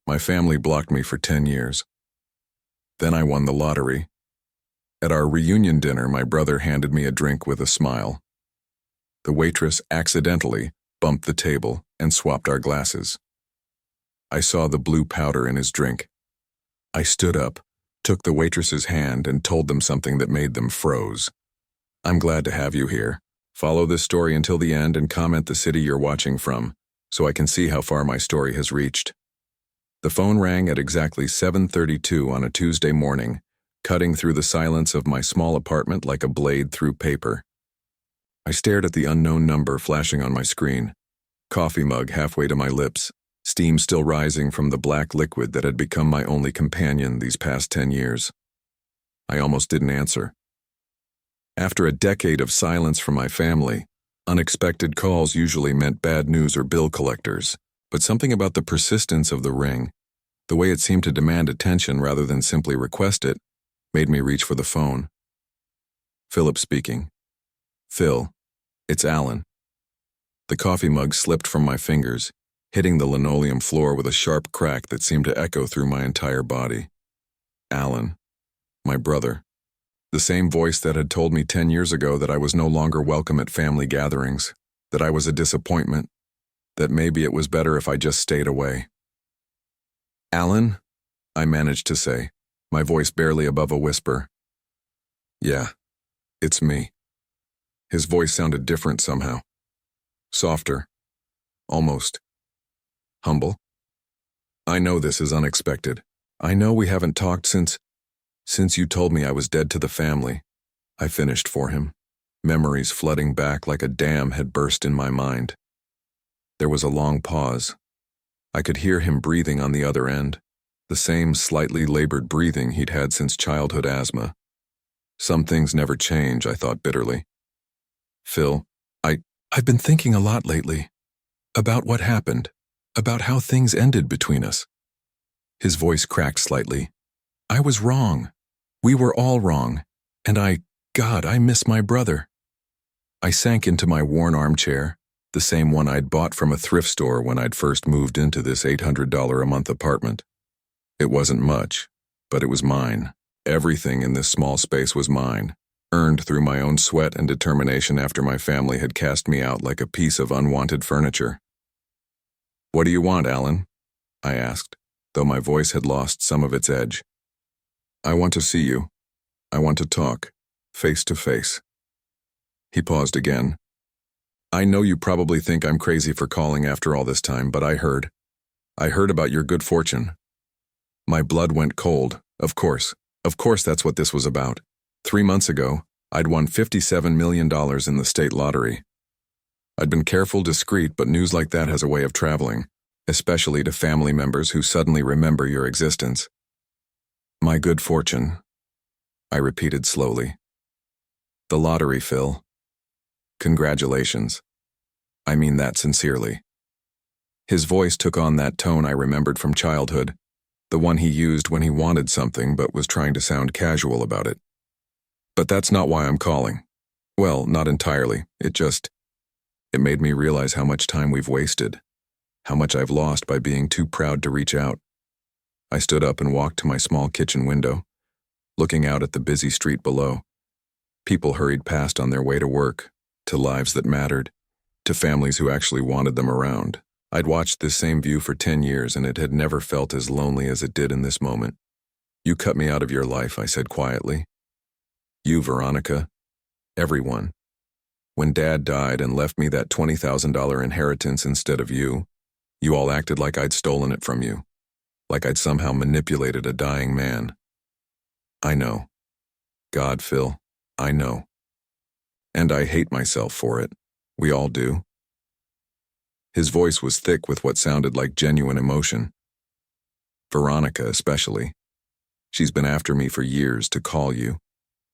My family blocked me for 10 years. Then I won the lottery. At our reunion dinner, my brother handed me a drink with a smile. The waitress accidentally bumped the table and swapped our glasses. I saw the blue powder in his drink. I stood up, took the waitress's hand, and told them something that made them froze. I'm glad to have you here. Follow this story until the end and comment the city you're watching from, so I can see how far my story has reached. The phone rang at exactly 7:32 on a Tuesday morning, cutting through the silence of my small apartment like a blade through paper. I stared at the unknown number flashing on my screen, coffee mug halfway to my lips, steam still rising from the black liquid that had become my only companion these past 10 years. I almost didn't answer. After a decade of silence from my family, unexpected calls usually meant bad news or bill collectors, but something about the persistence of the ring, the way it seemed to demand attention rather than simply request it, made me reach for the phone. Philip speaking. Phil, it's Alan. The coffee mug slipped from my fingers, hitting the linoleum floor with a sharp crack that seemed to echo through my entire body. Alan, my brother. The same voice that had told me 10 years ago that I was no longer welcome at family gatherings, that I was a disappointment, that maybe it was better if I just stayed away. Alan, I managed to say, my voice barely above a whisper. Yeah, it's me. His voice sounded different somehow. Softer. Almost. Humble. I know this is unexpected. I know we haven't talked since you told me I was dead to the family. I finished for him, memories flooding back like a dam had burst in my mind. There was a long pause. I could hear him breathing on the other end, the same slightly labored breathing he'd had since childhood asthma. Some things never change, I thought bitterly. Phil, I've been thinking a lot lately. About what happened. About how things ended between us. His voice cracked slightly. I was wrong. We were all wrong. And I miss my brother. I sank into my worn armchair, the same one I'd bought from a thrift store when I'd first moved into this $800 a month apartment. It wasn't much, but it was mine. Everything in this small space was mine, earned through my own sweat and determination after my family had cast me out like a piece of unwanted furniture. What do you want, Alan? I asked, though my voice had lost some of its edge. I want to see you. I want to talk, face to face. He paused again. I know you probably think I'm crazy for calling after all this time, but I heard about your good fortune. My blood went cold, of course that's what this was about. 3 months ago, I'd won $57 million in the state lottery. I'd been careful, discreet, but news like that has a way of traveling, especially to family members who suddenly remember your existence. My good fortune, I repeated slowly. The lottery, Phil. Congratulations. I mean that sincerely. His voice took on that tone I remembered from childhood, the one he used when he wanted something but was trying to sound casual about it. But that's not why I'm calling. Well, not entirely. It made me realize how much time we've wasted, how much I've lost by being too proud to reach out. I stood up and walked to my small kitchen window, looking out at the busy street below. People hurried past on their way to work, to lives that mattered, to families who actually wanted them around. I'd watched this same view for 10 years and it had never felt as lonely as it did in this moment. You cut me out of your life, I said quietly. You, Veronica. Everyone. When Dad died and left me that $20,000 inheritance instead of you, you all acted like I'd stolen it from you, like I'd somehow manipulated a dying man. I know. God, Phil, I know. And I hate myself for it. We all do. His voice was thick with what sounded like genuine emotion. Veronica, especially. She's been after me for years to call you,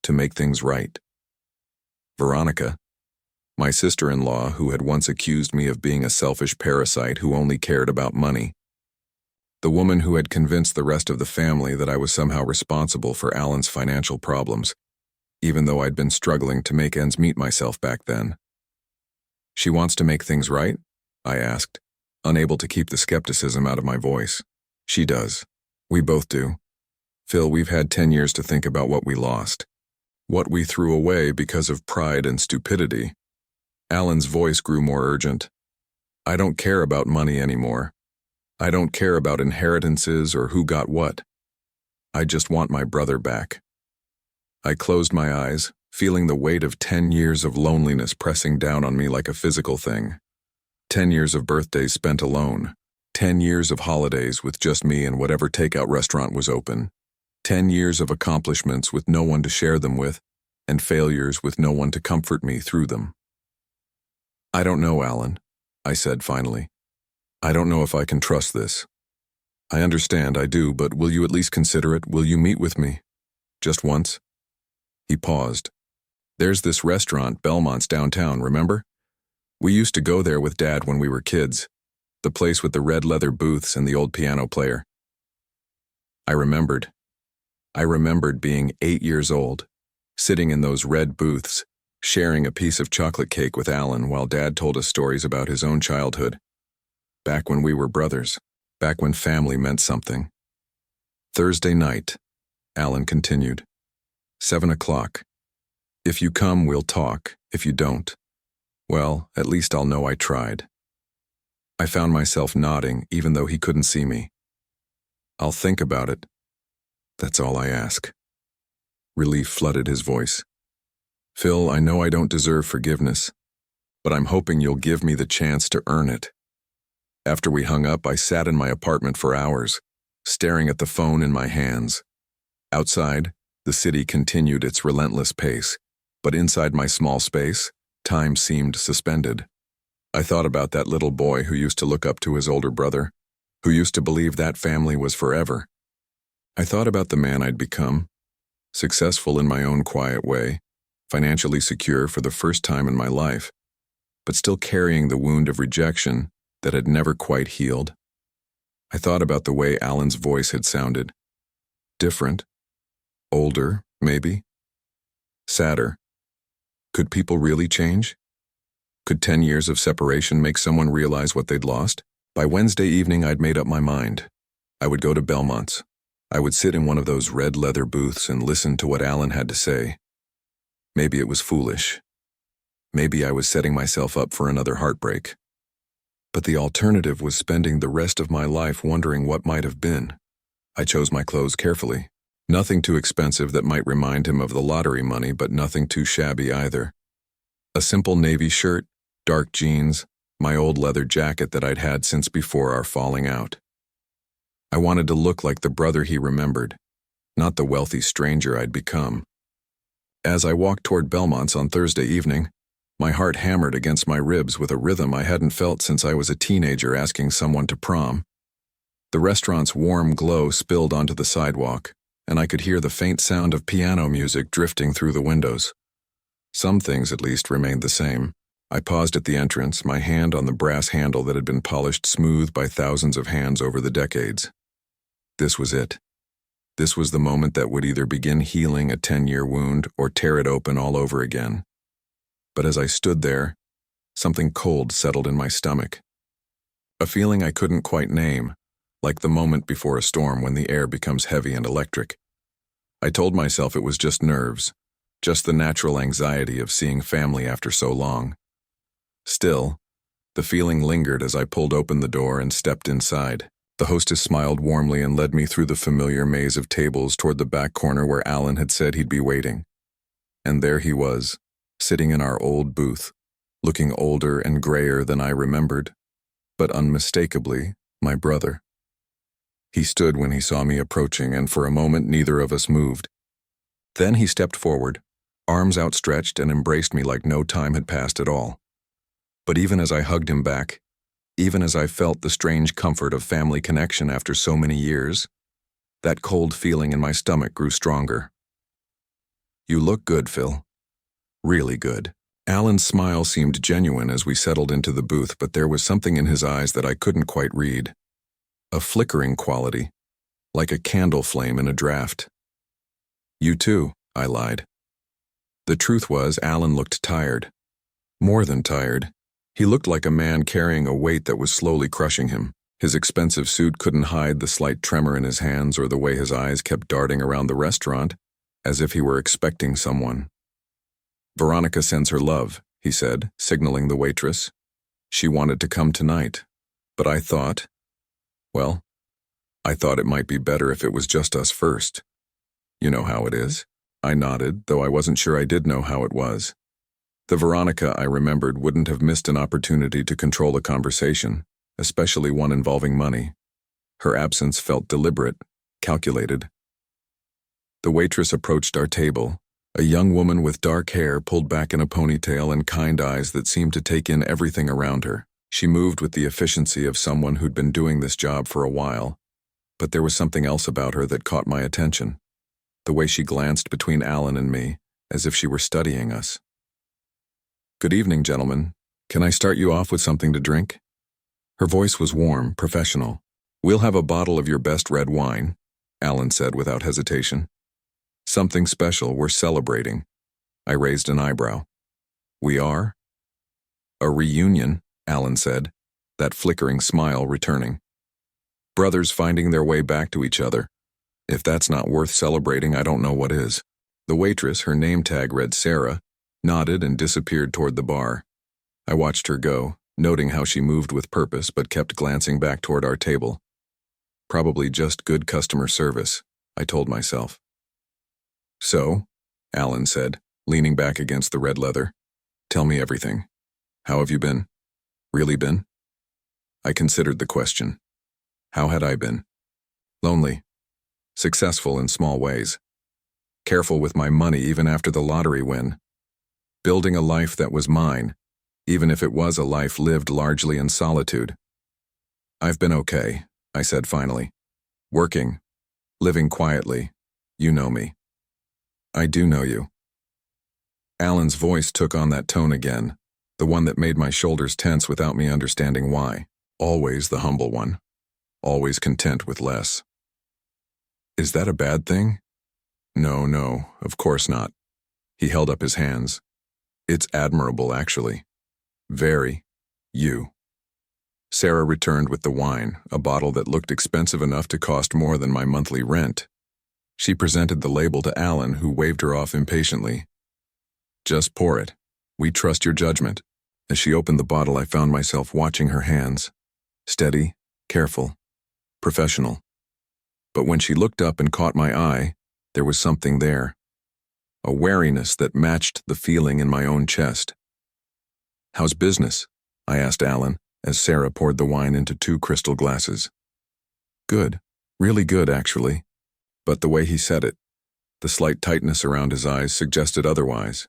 to make things right. Veronica, my sister-in-law who had once accused me of being a selfish parasite who only cared about money. The woman who had convinced the rest of the family that I was somehow responsible for Alan's financial problems, even though I'd been struggling to make ends meet myself back then. She wants to make things right? I asked, unable to keep the skepticism out of my voice. She does. We both do. Phil, we've had 10 years to think about what we lost. What we threw away because of pride and stupidity. Alan's voice grew more urgent. I don't care about money anymore. I don't care about inheritances or who got what. I just want my brother back. I closed my eyes, feeling the weight of 10 years of loneliness pressing down on me like a physical thing. 10 years of birthdays spent alone. 10 years of holidays with just me and whatever takeout restaurant was open. 10 years of accomplishments with no one to share them with, and failures with no one to comfort me through them. I don't know, Alan, I said finally. I don't know if I can trust this. I understand, I do, but will you at least consider it? Will you meet with me? Just once? He paused. There's this restaurant, Belmont's downtown, remember? We used to go there with Dad when we were kids. The place with the red leather booths and the old piano player. I remembered. I remembered being 8 years old, sitting in those red booths, sharing a piece of chocolate cake with Alan while Dad told us stories about his own childhood. Back when we were brothers, back when family meant something. Thursday night, Alan continued. 7 o'clock. If you come, we'll talk. If you don't, well, at least I'll know I tried. I found myself nodding even though he couldn't see me. I'll think about it. That's all I ask. Relief flooded his voice. Phil, I know I don't deserve forgiveness, but I'm hoping you'll give me the chance to earn it. After we hung up, I sat in my apartment for hours, staring at the phone in my hands. Outside, the city continued its relentless pace, but inside my small space, time seemed suspended. I thought about that little boy who used to look up to his older brother, who used to believe that family was forever. I thought about the man I'd become, successful in my own quiet way, financially secure for the first time in my life, but still carrying the wound of rejection that had never quite healed. I thought about the way Alan's voice had sounded. Different. Older, maybe. Sadder. Could people really change? Could 10 years of separation make someone realize what they'd lost? By Wednesday evening, I'd made up my mind. I would go to Belmont's. I would sit in one of those red leather booths and listen to what Alan had to say. Maybe it was foolish. Maybe I was setting myself up for another heartbreak. But the alternative was spending the rest of my life wondering what might have been. I chose my clothes carefully. Nothing too expensive that might remind him of the lottery money, but nothing too shabby either. A simple navy shirt, dark jeans, my old leather jacket that I'd had since before our falling out. I wanted to look like the brother he remembered, not the wealthy stranger I'd become. As I walked toward Belmont's on Thursday evening, my heart hammered against my ribs with a rhythm I hadn't felt since I was a teenager asking someone to prom. The restaurant's warm glow spilled onto the sidewalk, and I could hear the faint sound of piano music drifting through the windows. Some things, at least, remained the same. I paused at the entrance, my hand on the brass handle that had been polished smooth by thousands of hands over the decades. This was it. This was the moment that would either begin healing a 10-year wound or tear it open all over again. But as I stood there, something cold settled in my stomach. A feeling I couldn't quite name, like the moment before a storm when the air becomes heavy and electric. I told myself it was just nerves, just the natural anxiety of seeing family after so long. Still, the feeling lingered as I pulled open the door and stepped inside. The hostess smiled warmly and led me through the familiar maze of tables toward the back corner where Alan had said he'd be waiting. And there he was, sitting in our old booth, looking older and grayer than I remembered, but unmistakably my brother. He stood when he saw me approaching, and for a moment neither of us moved. Then he stepped forward, arms outstretched, and embraced me like no time had passed at all. But even as I hugged him back, even as I felt the strange comfort of family connection after so many years, that cold feeling in my stomach grew stronger. You look good, Phil. Really good. Alan's smile seemed genuine as we settled into the booth, but there was something in his eyes that I couldn't quite read. A flickering quality, like a candle flame in a draft. You too, I lied. The truth was, Alan looked tired. More than tired. He looked like a man carrying a weight that was slowly crushing him. His expensive suit couldn't hide the slight tremor in his hands or the way his eyes kept darting around the restaurant, as if he were expecting someone. "Veronica sends her love," he said, signaling the waitress. "She wanted to come tonight, but I thought it might be better if it was just us first. You know how it is." I nodded, though I wasn't sure I did know how it was. The Veronica I remembered wouldn't have missed an opportunity to control a conversation, especially one involving money. Her absence felt deliberate, calculated. The waitress approached our table, a young woman with dark hair pulled back in a ponytail and kind eyes that seemed to take in everything around her. She moved with the efficiency of someone who'd been doing this job for a while, but there was something else about her that caught my attention. The way she glanced between Alan and me, as if she were studying us. "Good evening, gentlemen. Can I start you off with something to drink?" Her voice was warm, professional. "We'll have a bottle of your best red wine," Alan said without hesitation. "Something special, we're celebrating." I raised an eyebrow. "We are?" "A reunion," Alan said, that flickering smile returning. "Brothers finding their way back to each other. If that's not worth celebrating, I don't know what is." The waitress, her name tag read Sarah, nodded and disappeared toward the bar. I watched her go, noting how she moved with purpose but kept glancing back toward our table. Probably just good customer service, I told myself. "So," Alan said, leaning back against the red leather, "tell me everything. How have you been? Really been?" I considered the question. How had I been? Lonely. Successful in small ways. Careful with my money even after the lottery win. Building a life that was mine, even if it was a life lived largely in solitude. "I've been okay," I said finally. "Working. Living quietly. You know me." "I do know you." Alan's voice took on that tone again, the one that made my shoulders tense without me understanding why. Always the humble one. Always content with less. "Is that a bad thing?" No, of course not." He held up his hands. "It's admirable, actually. Very. You." Sarah returned with the wine, a bottle that looked expensive enough to cost more than my monthly rent. She presented the label to Alan, who waved her off impatiently. "Just pour it. We trust your judgment." As she opened the bottle, I found myself watching her hands. Steady, careful, professional. But when she looked up and caught my eye, there was something there. A wariness that matched the feeling in my own chest. "How's business?" I asked Alan, as Sarah poured the wine into 2 crystal glasses. "Good. Really good, actually." But the way he said it, the slight tightness around his eyes suggested otherwise.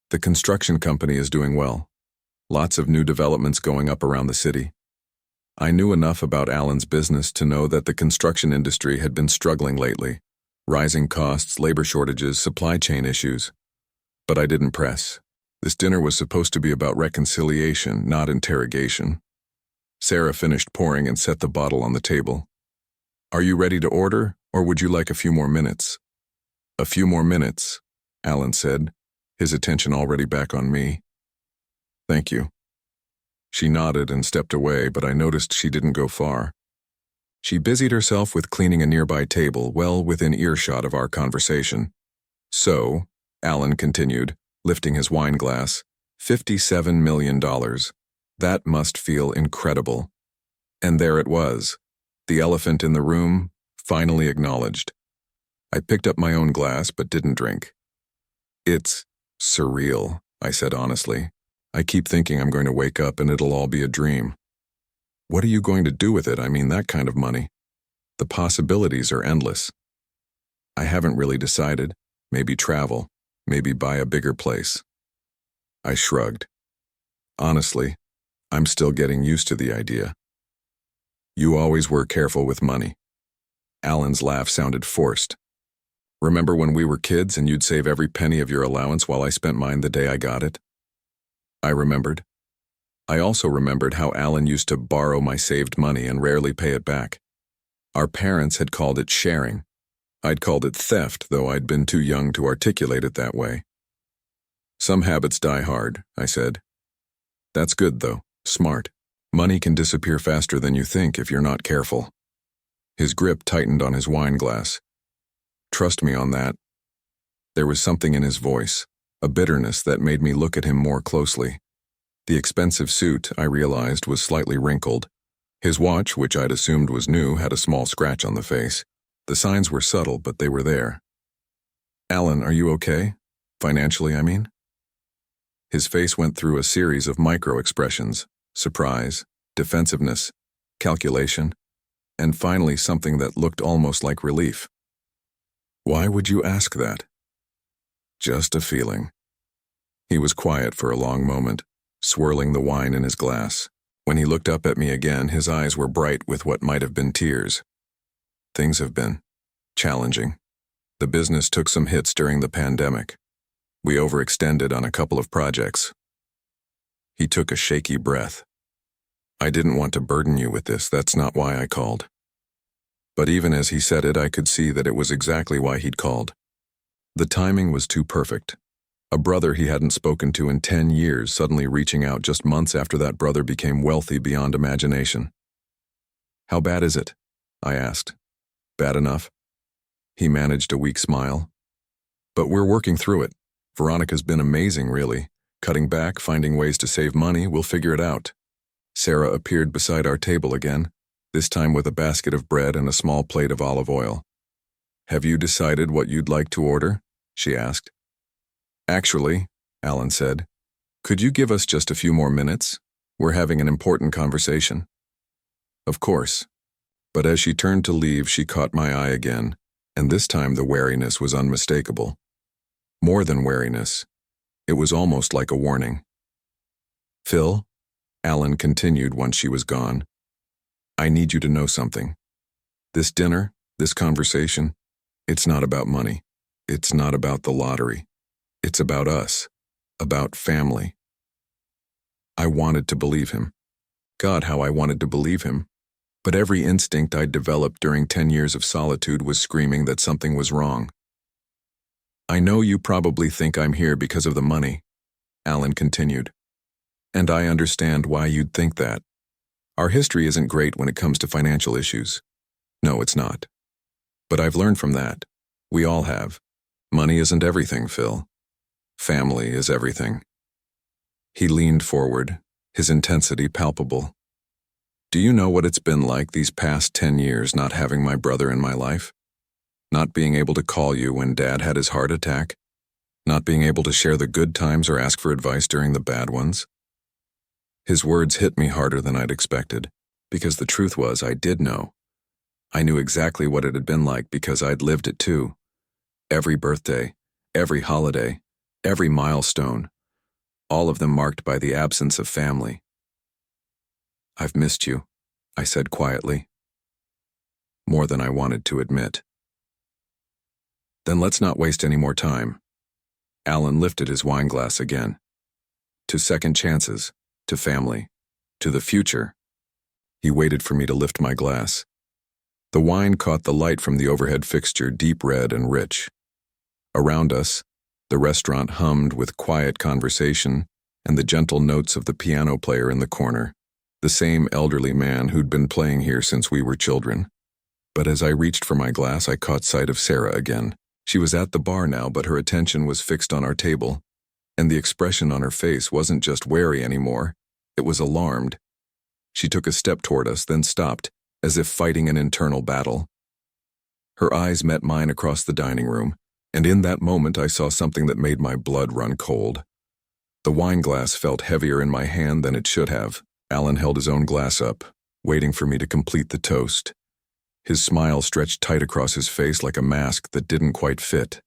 "The construction company is doing well. Lots of new developments going up around the city." I knew enough about Alan's business to know that the construction industry had been struggling lately. Rising costs, labor shortages, supply chain issues. But I didn't press. This dinner was supposed to be about reconciliation, not interrogation. Sarah finished pouring and set the bottle on the table. "Are you ready to order, or would you like a few more minutes?" "A few more minutes," Alan said, his attention already back on me. "Thank you." She nodded and stepped away, but I noticed she didn't go far. She busied herself with cleaning a nearby table, well within earshot of our conversation. "So," Alan continued, lifting his wine glass, $57 million. That must feel incredible. And there it was, the elephant in the room, finally acknowledged. I picked up my own glass but didn't drink. "It's surreal," I said honestly. "I keep thinking I'm going to wake up and it'll all be a dream." "What are you going to do with it? I mean, that kind of money. The possibilities are endless." "I haven't really decided. Maybe travel. Maybe buy a bigger place." I shrugged. "Honestly, I'm still getting used to the idea." "You always were careful with money." Alan's laugh sounded forced. "Remember when we were kids and you'd save every penny of your allowance while I spent mine the day I got it?" I remembered. I also remembered how Alan used to borrow my saved money and rarely pay it back. Our parents had called it sharing. I'd called it theft, though I'd been too young to articulate it that way. "Some habits die hard," I said. "That's good, though. Smart." Money can disappear faster than you think if you're not careful. His grip tightened on his wine glass. Trust me on that. There was something in his voice, a bitterness that made me look at him more closely. The expensive suit, I realized, was slightly wrinkled. His watch, which I'd assumed was new, had a small scratch on the face. The signs were subtle, but they were there. Alan, are you okay? Financially, I mean? His face went through a series of micro-expressions: surprise, defensiveness, calculation, and finally something that looked almost like relief. Why would you ask that? Just a feeling. He was quiet for a long moment, swirling the wine in his glass. When he looked up at me again, his eyes were bright with what might have been tears. Things have been challenging. The business took some hits during the pandemic. We overextended on a couple of projects. He took a shaky breath. I didn't want to burden you with this, that's not why I called. But even as he said it, I could see that it was exactly why he'd called. The timing was too perfect. A brother he hadn't spoken to in 10 years suddenly reaching out just months after that brother became wealthy beyond imagination. How bad is it? I asked. Bad enough? He managed a weak smile. But we're working through it. Veronica's been amazing, really. Cutting back, finding ways to save money, we'll figure it out. Sarah appeared beside our table again, this time with a basket of bread and a small plate of olive oil. Have you decided what you'd like to order? She asked. Actually, Alan said, could you give us just a few more minutes? We're having an important conversation. Of course. But as she turned to leave, she caught my eye again, and this time the wariness was unmistakable. More than wariness. It was almost like a warning. Phil, Alan continued once she was gone, I need you to know something. This dinner, this conversation, it's not about money. It's not about the lottery. It's about us, about family. I wanted to believe him. God, how I wanted to believe him. But every instinct I'd developed during 10 years of solitude was screaming that something was wrong. I know you probably think I'm here because of the money, Alan continued. And I understand why you'd think that. Our history isn't great when it comes to financial issues. No, it's not. But I've learned from that. We all have. Money isn't everything, Phil. Family is everything. He leaned forward, his intensity palpable. Do you know what it's been like these past 10 years not having my brother in my life? Not being able to call you when Dad had his heart attack? Not being able to share the good times or ask for advice during the bad ones? His words hit me harder than I'd expected, because the truth was I did know. I knew exactly what it had been like because I'd lived it too. Every birthday, every holiday, every milestone, all of them marked by the absence of family. I've missed you, I said quietly. More than I wanted to admit. Then let's not waste any more time. Alan lifted his wine glass again. To second chances, to family, to the future. He waited for me to lift my glass. The wine caught the light from the overhead fixture, deep red and rich. Around us, the restaurant hummed with quiet conversation and the gentle notes of the piano player in the corner, the same elderly man who'd been playing here since we were children. But as I reached for my glass, I caught sight of Sarah again. She was at the bar now, but her attention was fixed on our table, and the expression on her face wasn't just wary anymore, it was alarmed. She took a step toward us, then stopped, as if fighting an internal battle. Her eyes met mine across the dining room, and in that moment I saw something that made my blood run cold. The wine glass felt heavier in my hand than it should have. Alan held his own glass up, waiting for me to complete the toast. His smile stretched tight across his face like a mask that didn't quite fit.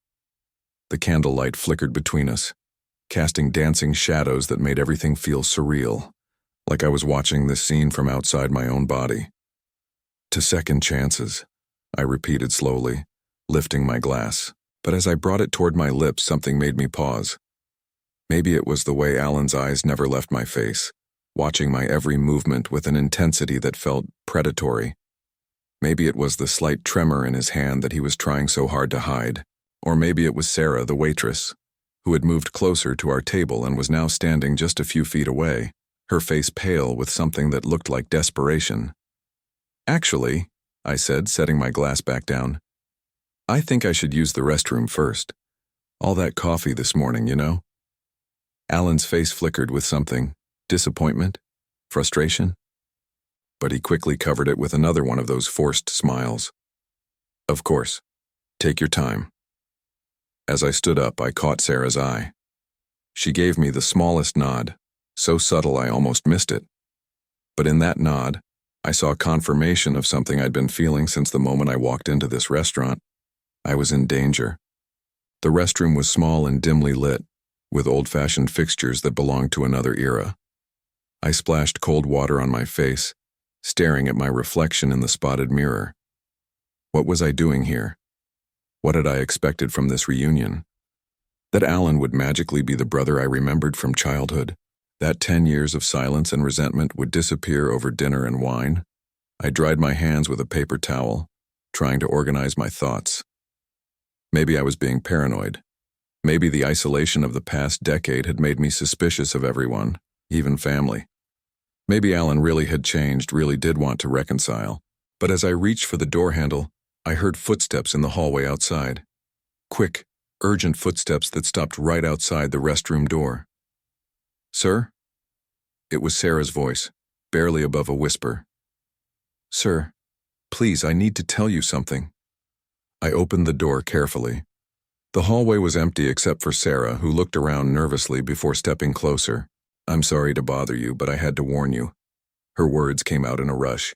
The candlelight flickered between us, casting dancing shadows that made everything feel surreal, like I was watching this scene from outside my own body. To second chances, I repeated slowly, lifting my glass. But as I brought it toward my lips, something made me pause. Maybe it was the way Alan's eyes never left my face, watching my every movement with an intensity that felt predatory. Maybe it was the slight tremor in his hand that he was trying so hard to hide. Or maybe it was Sarah, the waitress, who had moved closer to our table and was now standing just a few feet away, her face pale with something that looked like desperation. "Actually," I said, setting my glass back down, "I think I should use the restroom first. All that coffee this morning, you know?" Alan's face flickered with something. Disappointment? Frustration? But he quickly covered it with another one of those forced smiles. "Of course. Take your time." As I stood up, I caught Sarah's eye. She gave me the smallest nod, so subtle I almost missed it. But in that nod, I saw confirmation of something I'd been feeling since the moment I walked into this restaurant. I was in danger. The restroom was small and dimly lit, with old-fashioned fixtures that belonged to another era. I splashed cold water on my face, staring at my reflection in the spotted mirror. What was I doing here? What had I expected from this reunion? That Alan would magically be the brother I remembered from childhood? That 10 years of silence and resentment would disappear over dinner and wine? I dried my hands with a paper towel, trying to organize my thoughts. Maybe I was being paranoid. Maybe the isolation of the past decade had made me suspicious of everyone, even family. Maybe Alan really had changed, really did want to reconcile. But as I reached for the door handle, I heard footsteps in the hallway outside. Quick, urgent footsteps that stopped right outside the restroom door. "Sir?" It was Sarah's voice, barely above a whisper. "Sir, please, I need to tell you something." I opened the door carefully. The hallway was empty except for Sarah, who looked around nervously before stepping closer. "I'm sorry to bother you, but I had to warn you." Her words came out in a rush.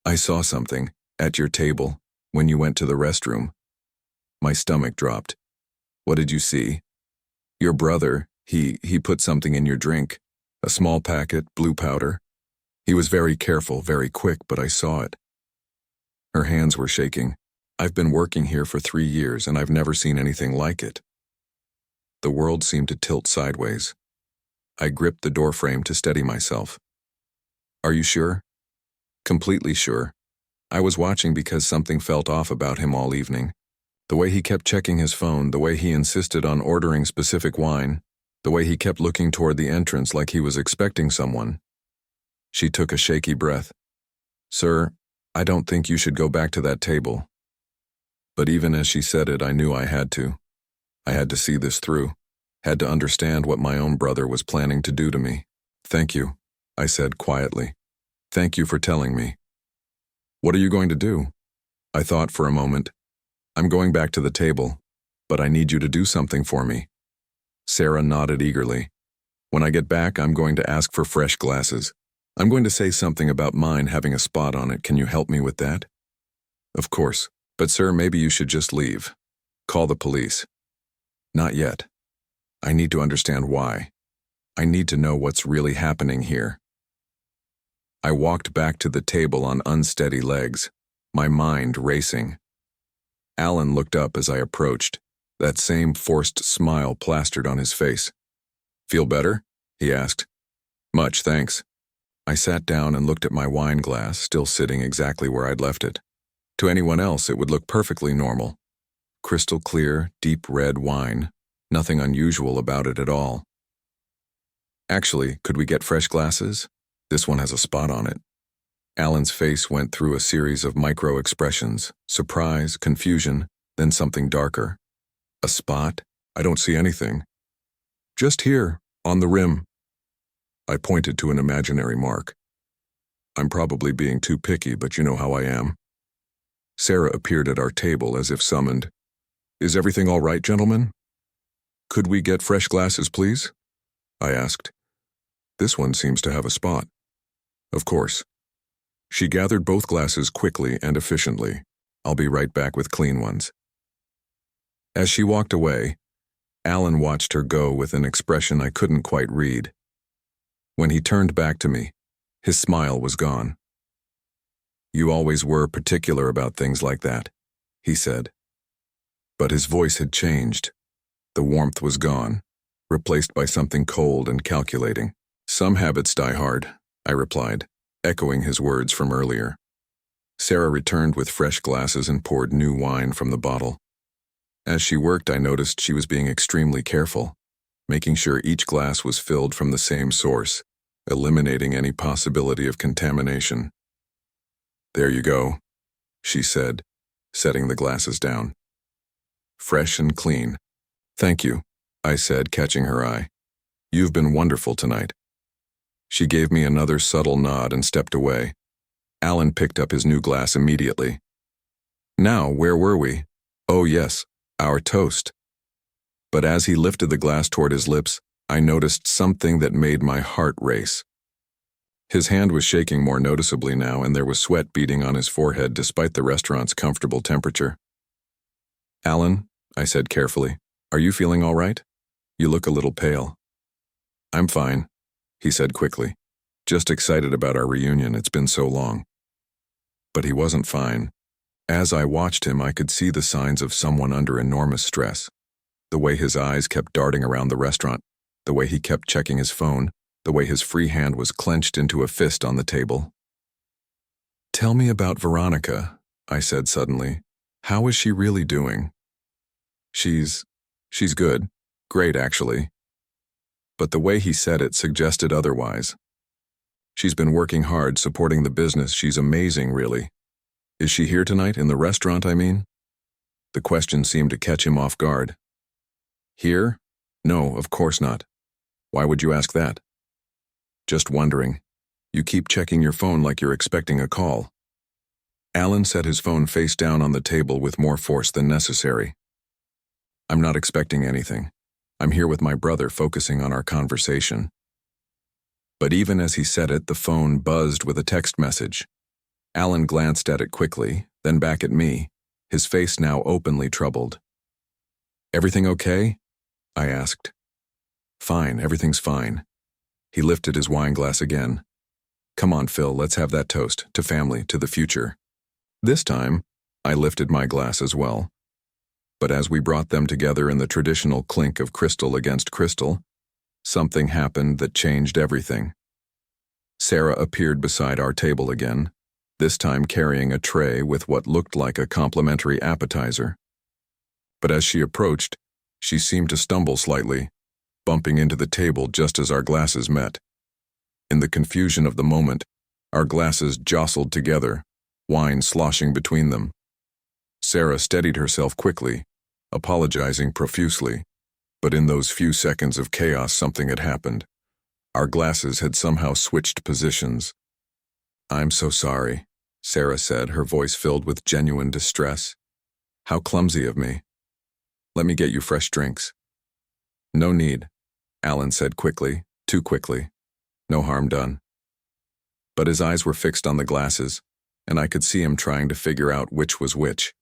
"I saw something, at your table, when you went to the restroom." My stomach dropped. "What did you see?" "Your brother, he put something in your drink. A small packet, blue powder. He was very careful, very quick, but I saw it." Her hands were shaking. "I've been working here for 3 years, and I've never seen anything like it." The world seemed to tilt sideways. I gripped the doorframe to steady myself. "Are you sure?" "Completely sure. I was watching because something felt off about him all evening. The way he kept checking his phone, the way he insisted on ordering specific wine, the way he kept looking toward the entrance like he was expecting someone." She took a shaky breath. "Sir, I don't think you should go back to that table." But even as she said it, I knew I had to. I had to see this through, had to understand what my own brother was planning to do to me. "Thank you," I said quietly. "Thank you for telling me." "What are you going to do?" I thought for a moment. "I'm going back to the table, but I need you to do something for me." Sarah nodded eagerly. "When I get back, I'm going to ask for fresh glasses. I'm going to say something about mine having a spot on it. Can you help me with that?" "Of course. But sir, maybe you should just leave. Call the police." "Not yet. I need to understand why. I need to know what's really happening here." I walked back to the table on unsteady legs, my mind racing. Alan looked up as I approached, that same forced smile plastered on his face. "Feel better?" he asked. "Much, thanks." I sat down and looked at my wine glass, still sitting exactly where I'd left it. To anyone else, it would look perfectly normal. Crystal clear, deep red wine. Nothing unusual about it at all. "Actually, could we get fresh glasses? This one has a spot on it." Alan's face went through a series of micro-expressions, surprise, confusion, then something darker. "A spot? I don't see anything." "Just here, on the rim." I pointed to an imaginary mark. "I'm probably being too picky, but you know how I am." Sarah appeared at our table as if summoned. "Is everything all right, gentlemen?" "Could we get fresh glasses, please?" I asked. "This one seems to have a spot." "Of course." She gathered both glasses quickly and efficiently. "I'll be right back with clean ones." As she walked away, Alan watched her go with an expression I couldn't quite read. When he turned back to me, his smile was gone. "You always were particular about things like that," he said. But his voice had changed. The warmth was gone, replaced by something cold and calculating. "Some habits die hard," I replied, echoing his words from earlier. Sarah returned with fresh glasses and poured new wine from the bottle. As she worked, I noticed she was being extremely careful, making sure each glass was filled from the same source, eliminating any possibility of contamination. "There you go," she said, setting the glasses down. "Fresh and clean." "Thank you," I said, catching her eye. "You've been wonderful tonight." She gave me another subtle nod and stepped away. Alan picked up his new glass immediately. "Now, where were we? Oh yes, our toast." But as he lifted the glass toward his lips, I noticed something that made my heart race. His hand was shaking more noticeably now, and there was sweat beading on his forehead despite the restaurant's comfortable temperature. "Alan," I said carefully, "are you feeling all right? You look a little pale." "I'm fine," he said quickly. "Just excited about our reunion, it's been so long." But he wasn't fine. As I watched him, I could see the signs of someone under enormous stress. The way his eyes kept darting around the restaurant, the way he kept checking his phone, the way his free hand was clenched into a fist on the table. "Tell me about Veronica," I said suddenly. "How is she really doing?" She's good. Great, actually." But the way he said it suggested otherwise. "She's been working hard, supporting the business. She's amazing, really." "Is she here tonight, in the restaurant, I mean?" The question seemed to catch him off guard. "Here? No, of course not. Why would you ask that?" "Just wondering. You keep checking your phone like you're expecting a call." Alan set his phone face down on the table with more force than necessary. "I'm not expecting anything. I'm here with my brother, focusing on our conversation." But even as he said it, the phone buzzed with a text message. Alan glanced at it quickly, then back at me, his face now openly troubled. "Everything okay?" I asked. "Fine, everything's fine." He lifted his wine glass again. "Come on, Phil, let's have that toast, to family, to the future." This time, I lifted my glass as well. But as we brought them together in the traditional clink of crystal against crystal, something happened that changed everything. Sarah appeared beside our table again, this time carrying a tray with what looked like a complimentary appetizer. But as she approached, she seemed to stumble slightly, bumping into the table just as our glasses met. In the confusion of the moment, our glasses jostled together, wine sloshing between them. Sarah steadied herself quickly, apologizing profusely, but in those few seconds of chaos something had happened. Our glasses had somehow switched positions. "I'm so sorry," Sarah said, her voice filled with genuine distress. "How clumsy of me. Let me get you fresh drinks." "No need," Alan said quickly, too quickly. "No harm done." But his eyes were fixed on the glasses, and I could see him trying to figure out which was which.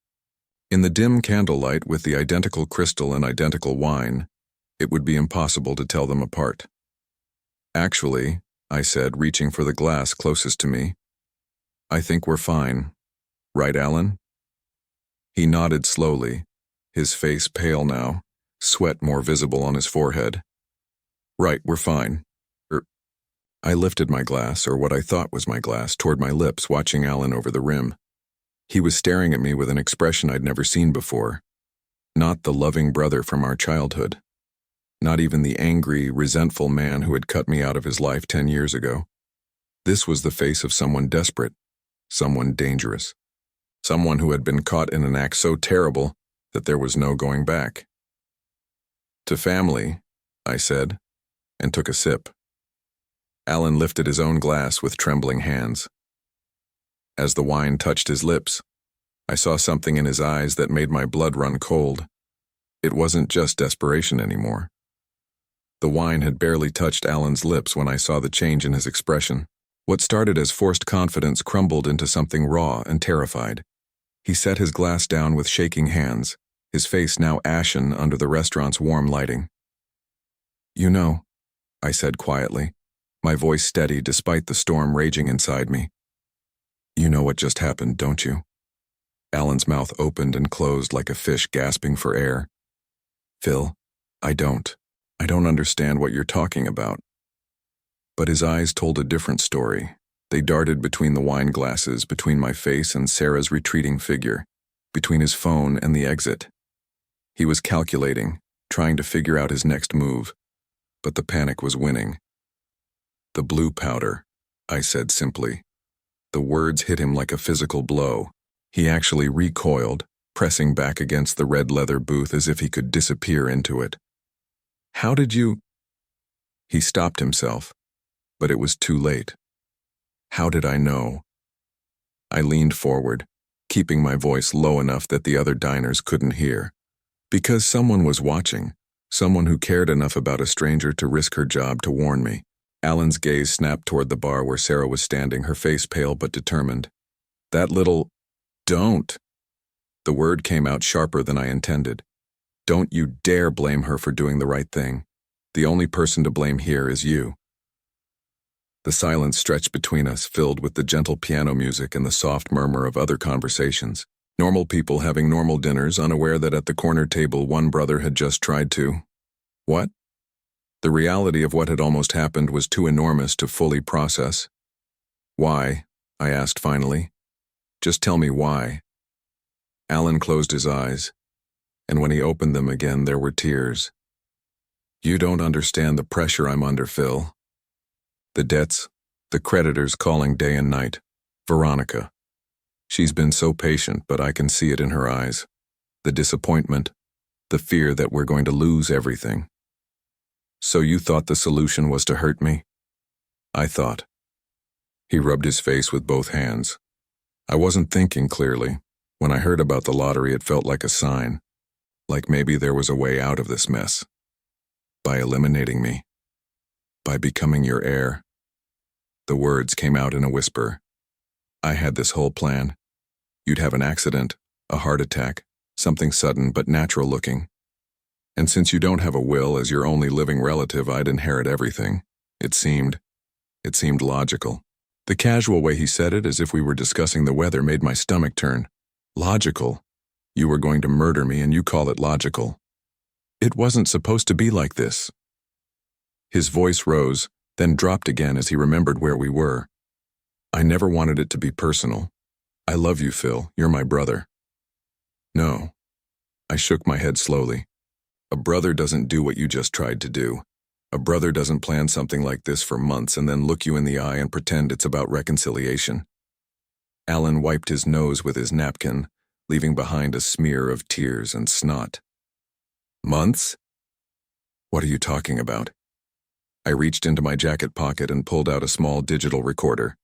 In the dim candlelight with the identical crystal and identical wine, it would be impossible to tell them apart. "Actually," I said, reaching for the glass closest to me, "I think we're fine. Right, Alan?" He nodded slowly, his face pale now, sweat more visible on his forehead. "Right, we're fine." I lifted my glass, or what I thought was my glass, toward my lips, watching Alan over the rim. He was staring at me with an expression I'd never seen before. Not the loving brother from our childhood. Not even the angry, resentful man who had cut me out of his life 10 years ago. This was the face of someone desperate, someone dangerous, someone who had been caught in an act so terrible that there was no going back. "To family," I said, and took a sip. Alan lifted his own glass with trembling hands. As the wine touched his lips, I saw something in his eyes that made my blood run cold. It wasn't just desperation anymore. The wine had barely touched Alan's lips when I saw the change in his expression. What started as forced confidence crumbled into something raw and terrified. He set his glass down with shaking hands, his face now ashen under the restaurant's warm lighting. "You know," I said quietly, my voice steady despite the storm raging inside me. "You know what just happened, don't you?" Alan's mouth opened and closed like a fish gasping for air. "Phil, I don't understand what you're talking about." But his eyes told a different story. They darted between the wine glasses, between my face and Sarah's retreating figure, between his phone and the exit. He was calculating, trying to figure out his next move, but the panic was winning. The blue powder, I said simply. The words hit him like a physical blow. He actually recoiled, pressing back against the red leather booth as if he could disappear into it. How did you? He stopped himself, but it was too late. How did I know? I leaned forward, keeping my voice low enough that the other diners couldn't hear. Because someone was watching, someone who cared enough about a stranger to risk her job to warn me. Alan's gaze snapped toward the bar where Sarah was standing, her face pale but determined. That little, don't. The word came out sharper than I intended. Don't you dare blame her for doing the right thing. The only person to blame here is you. The silence stretched between us, filled with the gentle piano music and the soft murmur of other conversations. Normal people having normal dinners, unaware that at the corner table one brother had just tried to. What? The reality of what had almost happened was too enormous to fully process. Why? I asked finally. Just tell me why. Alan closed his eyes, and when he opened them again there were tears. You don't understand the pressure I'm under, Phil. The debts, the creditors calling day and night. Veronica. She's been so patient, but I can see it in her eyes. The disappointment, the fear that we're going to lose everything. So you thought the solution was to hurt me? I thought. He rubbed his face with both hands. I wasn't thinking clearly. When I heard about the lottery, it felt like a sign. Like maybe there was a way out of this mess. By eliminating me. By becoming your heir. The words came out in a whisper. I had this whole plan. You'd have an accident, a heart attack, something sudden but natural looking. And since you don't have a will as your only living relative, I'd inherit everything. It seemed logical. The casual way he said it, as if we were discussing the weather, made my stomach turn. Logical. You were going to murder me and you call it logical. It wasn't supposed to be like this. His voice rose, then dropped again as he remembered where we were. I never wanted it to be personal. I love you, Phil. You're my brother. No. I shook my head slowly. A brother doesn't do what you just tried to do. A brother doesn't plan something like this for months and then look you in the eye and pretend it's about reconciliation. Alan wiped his nose with his napkin, leaving behind a smear of tears and snot. Months? What are you talking about? I reached into my jacket pocket and pulled out a small digital recorder.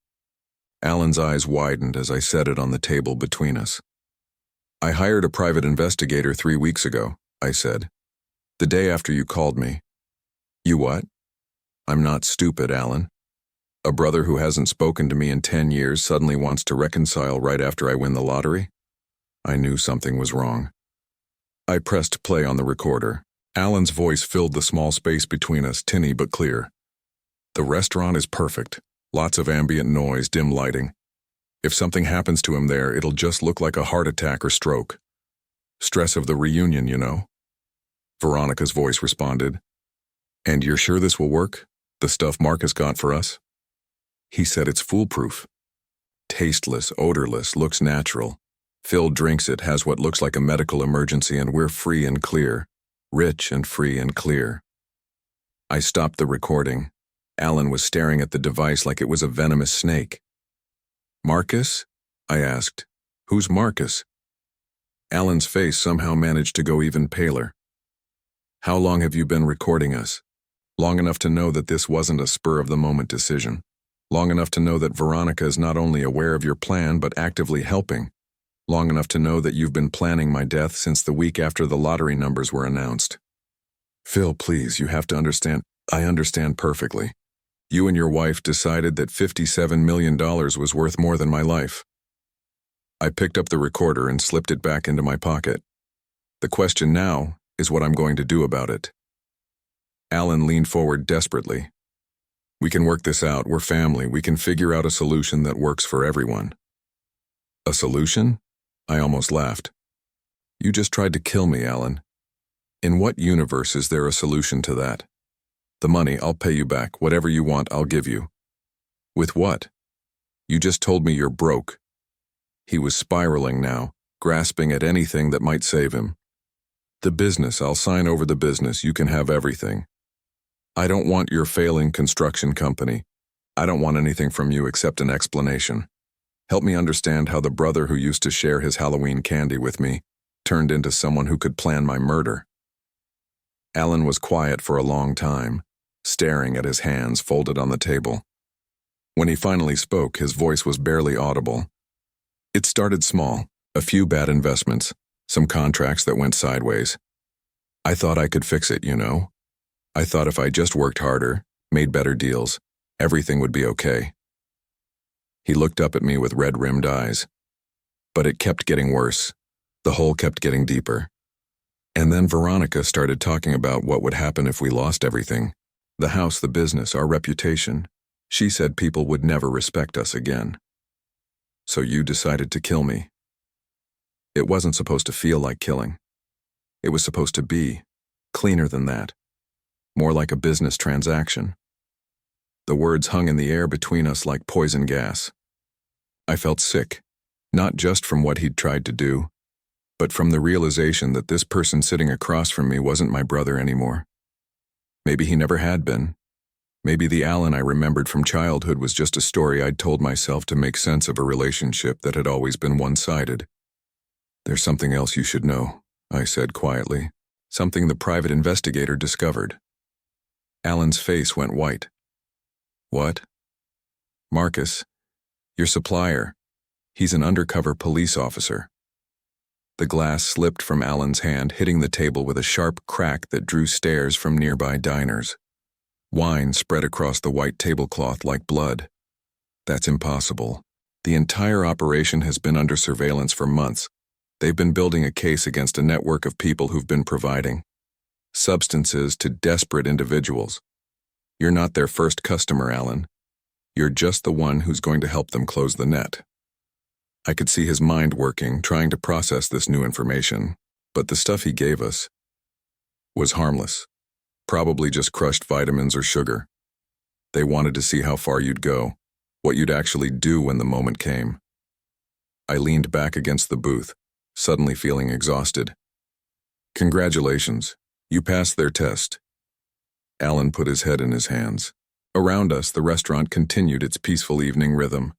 Alan's eyes widened as I set it on the table between us. I hired a private investigator 3 weeks ago, I said. The day after you called me. You what? I'm not stupid, Alan. A brother who hasn't spoken to me in 10 years suddenly wants to reconcile right after I win the lottery? I knew something was wrong. I pressed play on the recorder. Alan's voice filled the small space between us, tinny but clear. The restaurant is perfect. Lots of ambient noise, dim lighting. If something happens to him there, it'll just look like a heart attack or stroke. Stress of the reunion, you know? Veronica's voice responded. And you're sure this will work? The stuff Marcus got for us? He said it's foolproof. Tasteless, odorless, looks natural. Phil drinks it, has what looks like a medical emergency, and we're free and clear. Rich and free and clear. I stopped the recording. Alan was staring at the device like it was a venomous snake. Marcus? I asked. Who's Marcus? Alan's face somehow managed to go even paler. How long have you been recording us? Long enough to know that this wasn't a spur-of-the-moment decision. Long enough to know that Veronica is not only aware of your plan but actively helping. Long enough to know that you've been planning my death since the week after the lottery numbers were announced. Phil, please, you have to understand. I understand perfectly. You and your wife decided that $57 million was worth more than my life. I picked up the recorder and slipped it back into my pocket. The question now is what I'm going to do about it. Alan leaned forward desperately. We can work this out. We're family. We can figure out a solution that works for everyone. A solution? I almost laughed. You just tried to kill me, Alan. In what universe is there a solution to that? The money, I'll pay you back. Whatever you want, I'll give you. With what? You just told me you're broke. He was spiraling now, grasping at anything that might save him. The business, I'll sign over the business. You can have everything. I don't want your failing construction company. I don't want anything from you except an explanation. Help me understand how the brother who used to share his Halloween candy with me turned into someone who could plan my murder." Alan was quiet for a long time, staring at his hands folded on the table. When he finally spoke, his voice was barely audible. "It started small, a few bad investments, some contracts that went sideways. I thought I could fix it, you know. I thought if I just worked harder, made better deals, everything would be okay." He looked up at me with red-rimmed eyes. But it kept getting worse. The hole kept getting deeper. And then Veronica started talking about what would happen if we lost everything. The house, the business, our reputation. She said people would never respect us again. "So you decided to kill me." It wasn't supposed to feel like killing. It was supposed to be cleaner than that. More like a business transaction. The words hung in the air between us like poison gas. I felt sick, not just from what he'd tried to do, but from the realization that this person sitting across from me wasn't my brother anymore. Maybe he never had been. Maybe the Alan I remembered from childhood was just a story I'd told myself to make sense of a relationship that had always been one-sided. "There's something else you should know," I said quietly. "Something the private investigator discovered." Alan's face went white. "What?" "Marcus, your supplier. He's an undercover police officer." The glass slipped from Alan's hand, hitting the table with a sharp crack that drew stares from nearby diners. Wine spread across the white tablecloth like blood. "That's impossible. The entire operation has been under surveillance for months. They've been building a case against a network of people who've been providing substances to desperate individuals. You're not their first customer, Alan. You're just the one who's going to help them close the net." I could see his mind working, trying to process this new information, but the stuff he gave us was harmless. Probably just crushed vitamins or sugar. They wanted to see how far you'd go, what you'd actually do when the moment came. I leaned back against the booth, suddenly feeling exhausted. "Congratulations, you passed their test." Alan put his head in his hands. Around us, the restaurant continued its peaceful evening rhythm,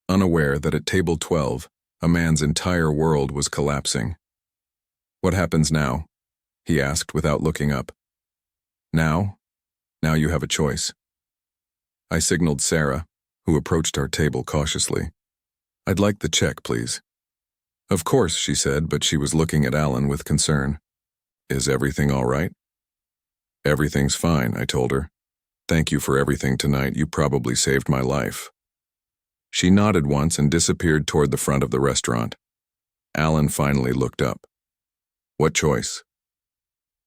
unaware that at table 12, a man's entire world was collapsing. "What happens now?" he asked without looking up. "Now? Now you have a choice." I signaled Sarah, who approached our table cautiously. "I'd like the check, please." "Of course," she said, but she was looking at Alan with concern. "Is everything all right?" "Everything's fine," I told her. "Thank you for everything tonight. You probably saved my life." She nodded once and disappeared toward the front of the restaurant. Alan finally looked up. "What choice?"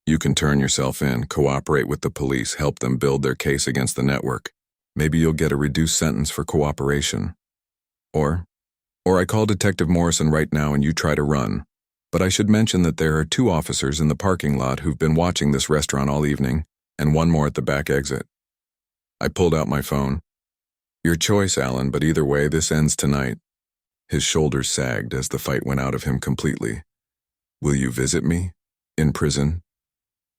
"You can turn yourself in, cooperate with the police, help them build their case against the network. Maybe you'll get a reduced sentence for cooperation. Or I call Detective Morrison right now and you try to run. But I should mention that there are 2 officers in the parking lot who've been watching this restaurant all evening, and 1 more at the back exit." I pulled out my phone. "Your choice, Alan, but either way, this ends tonight." His shoulders sagged as the fight went out of him completely. "Will you visit me? In prison?"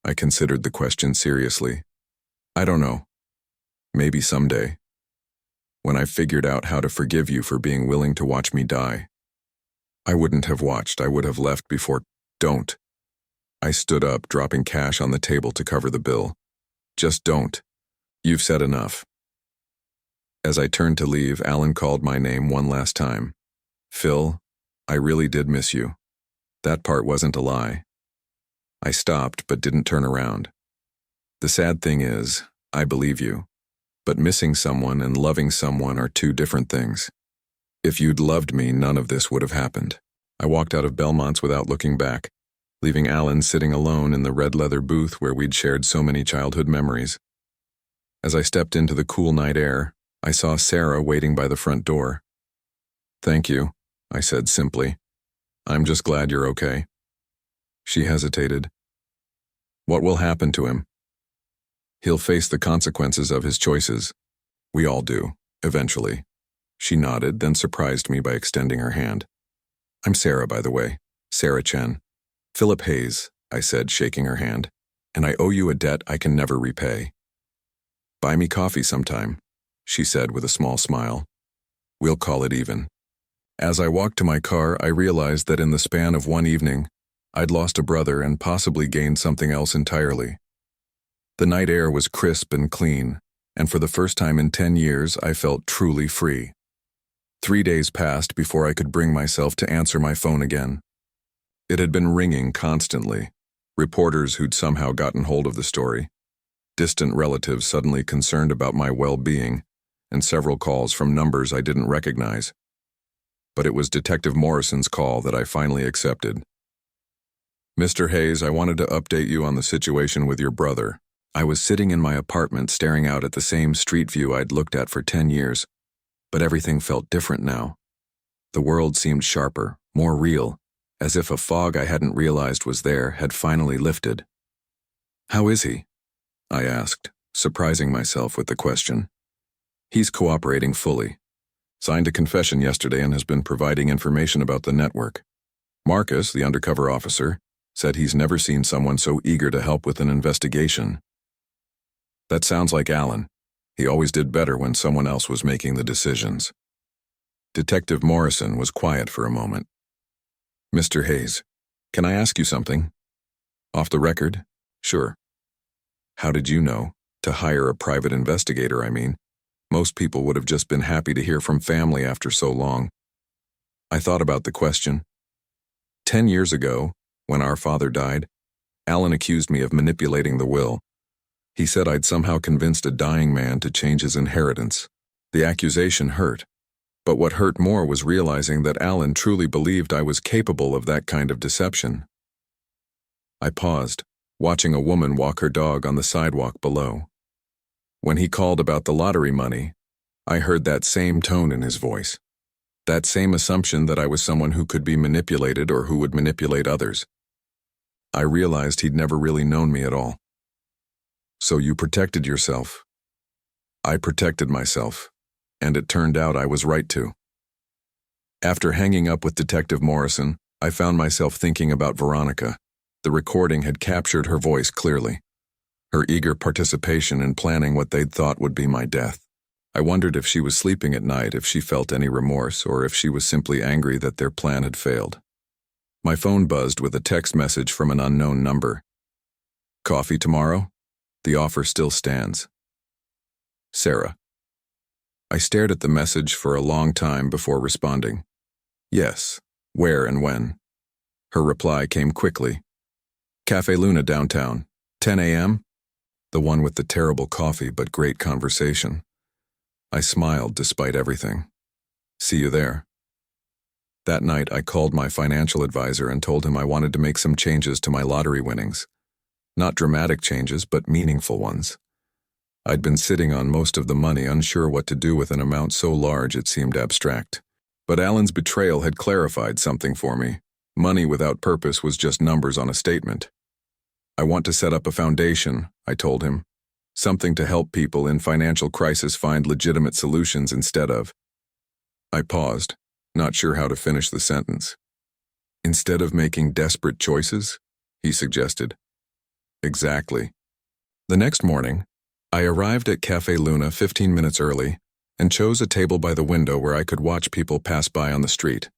I considered the question seriously. "I don't know. Maybe someday. When I've figured out how to forgive you for being willing to watch me die." I wouldn't have watched. I would have left before. "Don't." I stood up, dropping cash on the table to cover the bill. "Just don't. You've said enough." As I turned to leave, Alan called my name one last time. "Phil, I really did miss you." That part wasn't a lie. I stopped but didn't turn around. The sad thing is, I believe you. But missing someone and loving someone are 2 different things. If you'd loved me, none of this would have happened. I walked out of Belmont's without looking back, leaving Alan sitting alone in the red leather booth where we'd shared so many childhood memories. As I stepped into the cool night air, I saw Sarah waiting by the front door. "Thank you," I said simply. "I'm just glad you're okay." She hesitated. "What will happen to him?" "He'll face the consequences of his choices. We all do, eventually." She nodded, then surprised me by extending her hand. "I'm Sarah, by the way. Sarah Chen." "Philip Hayes," I said, shaking her hand. "And I owe you a debt I can never repay. Buy me coffee sometime." she said with a small smile. We'll call it even. As I walked to my car, I realized that in the span of one evening, I'd lost a brother and possibly gained something else entirely. The night air was crisp and clean, and for the first time in 10 years, I felt truly free. 3 days passed before I could bring myself to answer my phone again. It had been ringing constantly. Reporters who'd somehow gotten hold of the story, distant relatives suddenly concerned about my well-being, and several calls from numbers I didn't recognize. But it was Detective Morrison's call that I finally accepted. Mr. Hayes, I wanted to update you on the situation with your brother. I was sitting in my apartment staring out at the same street view I'd looked at for 10 years, but everything felt different now. The world seemed sharper, more real, as if a fog I hadn't realized was there had finally lifted. How is he? I asked, surprising myself with the question. He's cooperating fully. Signed a confession yesterday and has been providing information about the network. Marcus, the undercover officer, said he's never seen someone so eager to help with an investigation. That sounds like Alan. He always did better when someone else was making the decisions. Detective Morrison was quiet for a moment. Mr. Hayes, can I ask you something? Off the record? Sure. How did you know? To hire a private investigator, I mean. Most people would have just been happy to hear from family after so long. I thought about the question. 10 years ago, when our father died, Alan accused me of manipulating the will. He said I'd somehow convinced a dying man to change his inheritance. The accusation hurt, but what hurt more was realizing that Alan truly believed I was capable of that kind of deception. I paused, watching a woman walk her dog on the sidewalk below. When he called about the lottery money, I heard that same tone in his voice. That same assumption that I was someone who could be manipulated or who would manipulate others. I realized he'd never really known me at all. So you protected yourself. I protected myself, and it turned out I was right to. After hanging up with Detective Morrison, I found myself thinking about Veronica. The recording had captured her voice clearly. Her eager participation in planning what they'd thought would be my death. I wondered if she was sleeping at night, if she felt any remorse, or if she was simply angry that their plan had failed. My phone buzzed with a text message from an unknown number. Coffee tomorrow? The offer still stands. Sarah. I stared at the message for a long time before responding. Yes. Where and when? Her reply came quickly. Cafe Luna downtown. 10 a.m.? The one with the terrible coffee but great conversation. I smiled despite everything. See you there. That night I called my financial advisor and told him I wanted to make some changes to my lottery winnings. Not dramatic changes, but meaningful ones. I'd been sitting on most of the money, unsure what to do with an amount so large it seemed abstract. But Alan's betrayal had clarified something for me. Money without purpose was just numbers on a statement. I want to set up a foundation, I told him. Something to help people in financial crisis find legitimate solutions instead of. I paused, not sure how to finish the sentence. Instead of making desperate choices, he suggested. Exactly. The next morning, I arrived at Cafe Luna 15 minutes early and chose a table by the window where I could watch people pass by on the street.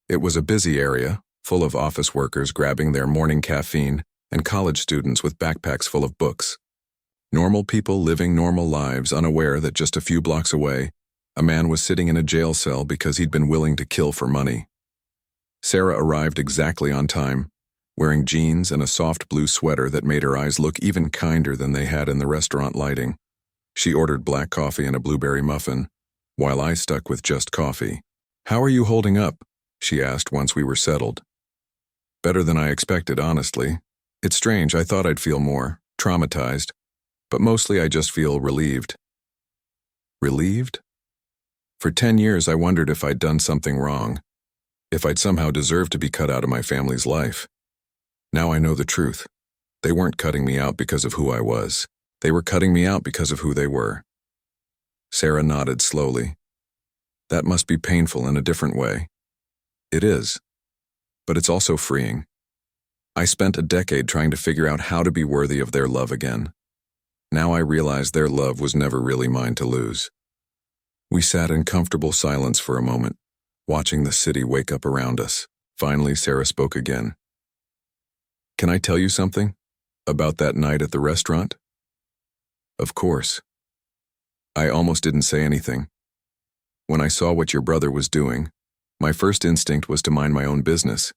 It was a busy area, full of office workers grabbing their morning caffeine and college students with backpacks full of books. Normal people living normal lives, unaware that just a few blocks away, a man was sitting in a jail cell because he'd been willing to kill for money. Sarah arrived exactly on time, wearing jeans and a soft blue sweater that made her eyes look even kinder than they had in the restaurant lighting. She ordered black coffee and a blueberry muffin, while I stuck with just coffee. How are you holding up? She asked once we were settled. Better than I expected, honestly. It's strange, I thought I'd feel more traumatized, but mostly I just feel relieved. Relieved? For 10 years I wondered if I'd done something wrong, if I'd somehow deserved to be cut out of my family's life. Now I know the truth. They weren't cutting me out because of who I was. They were cutting me out because of who they were. Sarah nodded slowly. That must be painful in a different way. It is. But it's also freeing. I spent a decade trying to figure out how to be worthy of their love again. Now I realize their love was never really mine to lose. We sat in comfortable silence for a moment, watching the city wake up around us. Finally, Sarah spoke again. Can I tell you something? About that night at the restaurant? Of course. I almost didn't say anything. When I saw what your brother was doing, my first instinct was to mind my own business.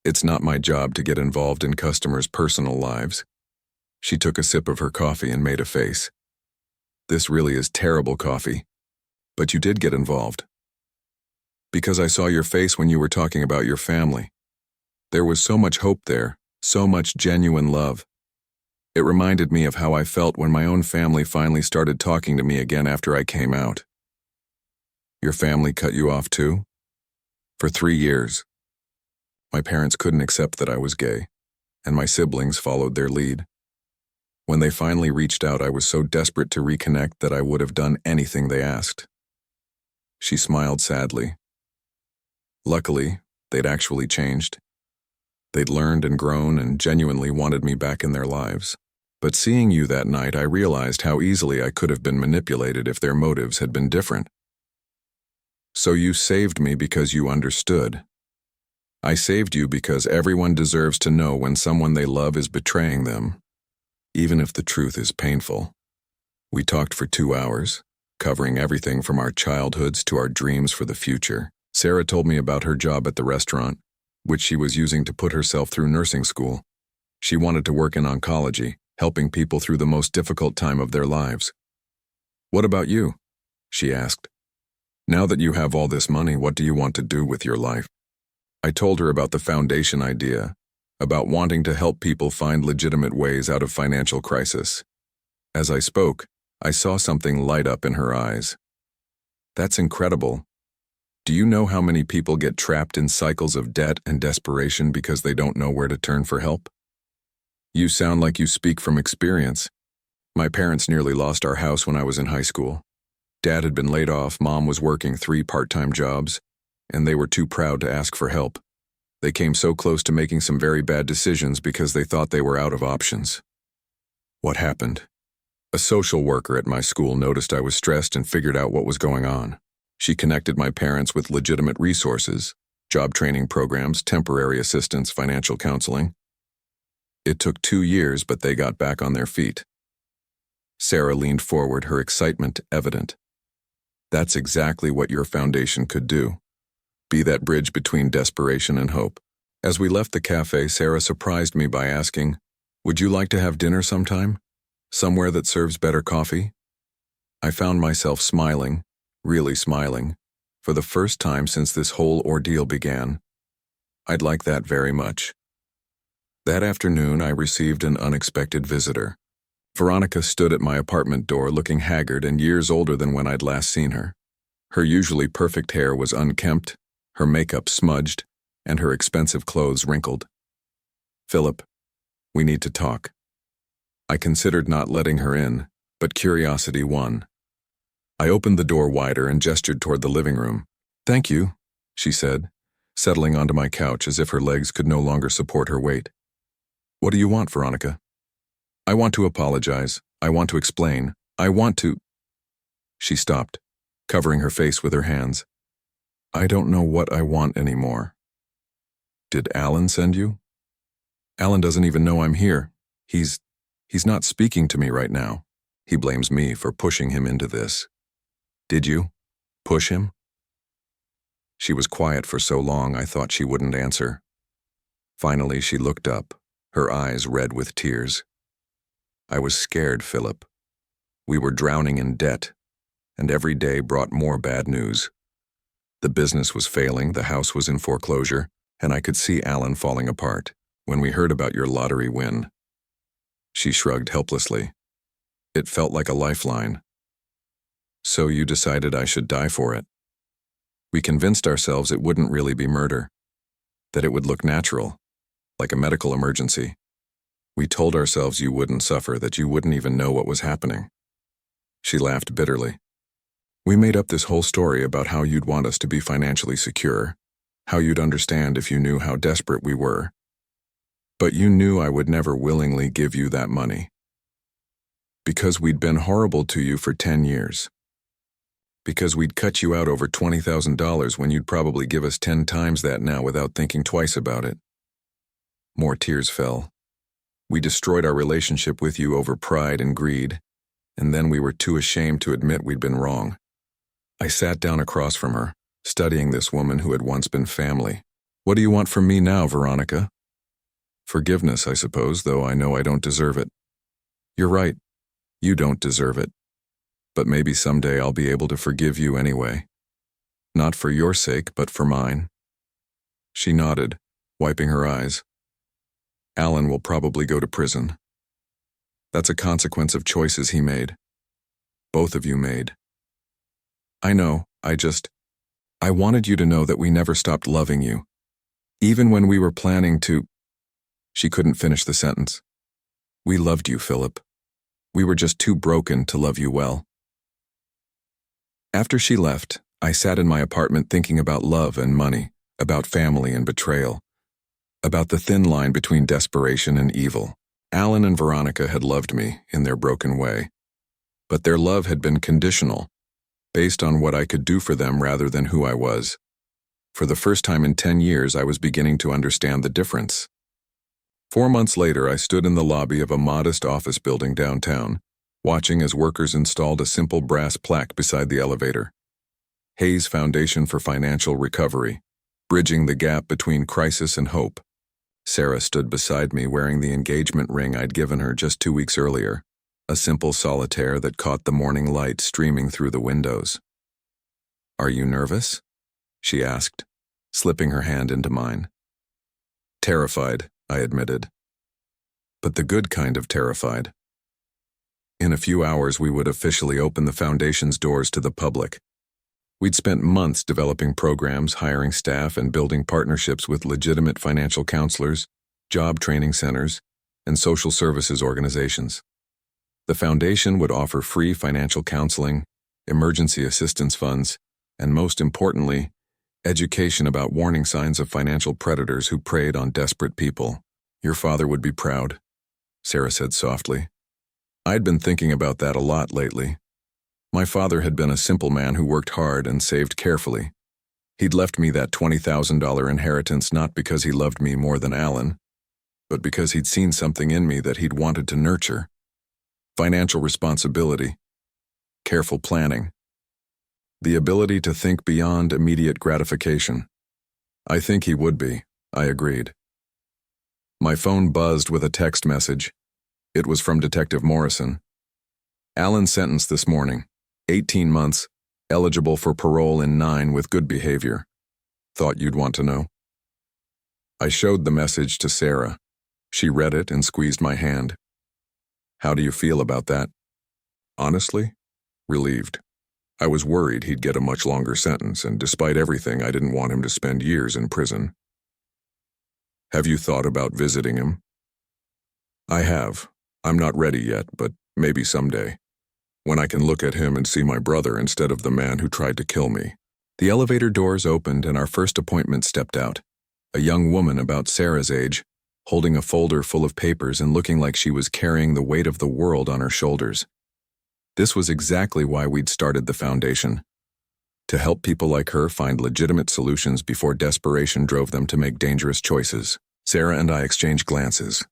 It's not my job to get involved in customers' personal lives. She took a sip of her coffee and made a face. This really is terrible coffee. But you did get involved. Because I saw your face when you were talking about your family. There was so much hope there, so much genuine love. It reminded me of how I felt when my own family finally started talking to me again after I came out. Your family cut you off too? For 3 years. My parents couldn't accept that I was gay, and my siblings followed their lead. When they finally reached out, I was so desperate to reconnect that I would have done anything they asked. She smiled sadly. Luckily, they'd actually changed. They'd learned and grown and genuinely wanted me back in their lives. But seeing you that night, I realized how easily I could have been manipulated if their motives had been different. So you saved me because you understood. I saved you because everyone deserves to know when someone they love is betraying them, even if the truth is painful. We talked for 2 hours, covering everything from our childhoods to our dreams for the future. Sarah told me about her job at the restaurant, which she was using to put herself through nursing school. She wanted to work in oncology, helping people through the most difficult time of their lives. What about you? She asked. Now that you have all this money, what do you want to do with your life? I told her about the foundation idea, about wanting to help people find legitimate ways out of financial crisis. As I spoke, I saw something light up in her eyes. That's incredible. Do you know how many people get trapped in cycles of debt and desperation because they don't know where to turn for help? You sound like you speak from experience. My parents nearly lost our house when I was in high school. Dad had been laid off, Mom was working 3 part-time jobs, and they were too proud to ask for help. They came so close to making some very bad decisions because they thought they were out of options. What happened? A social worker at my school noticed I was stressed and figured out what was going on. She connected my parents with legitimate resources, job training programs, temporary assistance, financial counseling. It took 2 years, but they got back on their feet. Sarah leaned forward, her excitement evident. That's exactly what your foundation could do. Be that bridge between desperation and hope. As we left the cafe, Sarah surprised me by asking, "Would you like to have dinner sometime? Somewhere that serves better coffee?" I found myself smiling, really smiling, for the first time since this whole ordeal began. I'd like that very much. That afternoon, I received an unexpected visitor. Veronica stood at my apartment door looking haggard and years older than when I'd last seen her. Her usually perfect hair was unkempt, her makeup smudged, and her expensive clothes wrinkled. "Philip, we need to talk." I considered not letting her in, but curiosity won. I opened the door wider and gestured toward the living room. "Thank you," she said, settling onto my couch as if her legs could no longer support her weight. "What do you want, Veronica?" "I want to apologize. I want to explain. I want to—" She stopped, covering her face with her hands. "I don't know what I want anymore." "Did Alan send you?" "Alan doesn't even know I'm here. He's not speaking to me right now. He blames me for pushing him into this." "Did you? Push him?" She was quiet for so long I thought she wouldn't answer. Finally, she looked up, her eyes red with tears. "I was scared, Philip. We were drowning in debt, and every day brought more bad news. The business was failing, the house was in foreclosure, and I could see Alan falling apart. When we heard about your lottery win..." She shrugged helplessly. "It felt like a lifeline. So you decided I should die for it. We convinced ourselves it wouldn't really be murder, that it would look natural, like a medical emergency. We told ourselves you wouldn't suffer, that you wouldn't even know what was happening." She laughed bitterly. "We made up this whole story about how you'd want us to be financially secure, how you'd understand if you knew how desperate we were. But you knew I would never willingly give you that money. Because we'd been horrible to you for 10 years. Because we'd cut you out over $20,000 when you'd probably give us 10 times that now without thinking twice about it. More tears fell. We destroyed our relationship with you over pride and greed, and then we were too ashamed to admit we'd been wrong. I sat down across from her, studying this woman who had once been family. What do you want from me now, Veronica? Forgiveness, I suppose, though I know I don't deserve it. You're right. You don't deserve it. But maybe someday I'll be able to forgive you anyway. Not for your sake, but for mine. She nodded, wiping her eyes. Alan will probably go to prison. That's a consequence of choices he made. Both of you made. I know, I wanted you to know that we never stopped loving you. Even when we were planning to... She couldn't finish the sentence. We loved you, Philip. We were just too broken to love you well. After she left, I sat in my apartment thinking about love and money, about family and betrayal, about the thin line between desperation and evil. Alan and Veronica had loved me in their broken way, but their love had been conditional, based on what I could do for them rather than who I was. For the first time in 10 years, I was beginning to understand the difference. 4 months later, I stood in the lobby of a modest office building downtown, watching as workers installed a simple brass plaque beside the elevator. Hayes Foundation for Financial Recovery, bridging the gap between crisis and hope. Sarah stood beside me wearing the engagement ring I'd given her just 2 weeks earlier, a simple solitaire that caught the morning light streaming through the windows. Are you nervous? She asked, slipping her hand into mine. Terrified, I admitted. But the good kind of terrified. In a few hours, we would officially open the foundation's doors to the public. We'd spent months developing programs, hiring staff, and building partnerships with legitimate financial counselors, job training centers, and social services organizations. The foundation would offer free financial counseling, emergency assistance funds, and most importantly, education about warning signs of financial predators who preyed on desperate people. Your father would be proud, Sarah said softly. I'd been thinking about that a lot lately. My father had been a simple man who worked hard and saved carefully. He'd left me that $20,000 inheritance not because he loved me more than Alan, but because he'd seen something in me that he'd wanted to nurture. Financial responsibility, careful planning, the ability to think beyond immediate gratification. I think he would be, I agreed. My phone buzzed with a text message. It was from Detective Morrison. Alan sentenced this morning, 18 months, eligible for parole in 9 with good behavior. Thought you'd want to know. I showed the message to Sarah. She read it and squeezed my hand. How do you feel about that? Honestly, relieved. I was worried he'd get a much longer sentence, and despite everything, I didn't want him to spend years in prison. Have you thought about visiting him? I have. I'm not ready yet, but maybe someday. When I can look at him and see my brother instead of the man who tried to kill me. The elevator doors opened and our first appointment stepped out. A young woman about Sarah's age, holding a folder full of papers and looking like she was carrying the weight of the world on her shoulders. This was exactly why we'd started the foundation. To help people like her find legitimate solutions before desperation drove them to make dangerous choices. Sarah and I exchanged glances.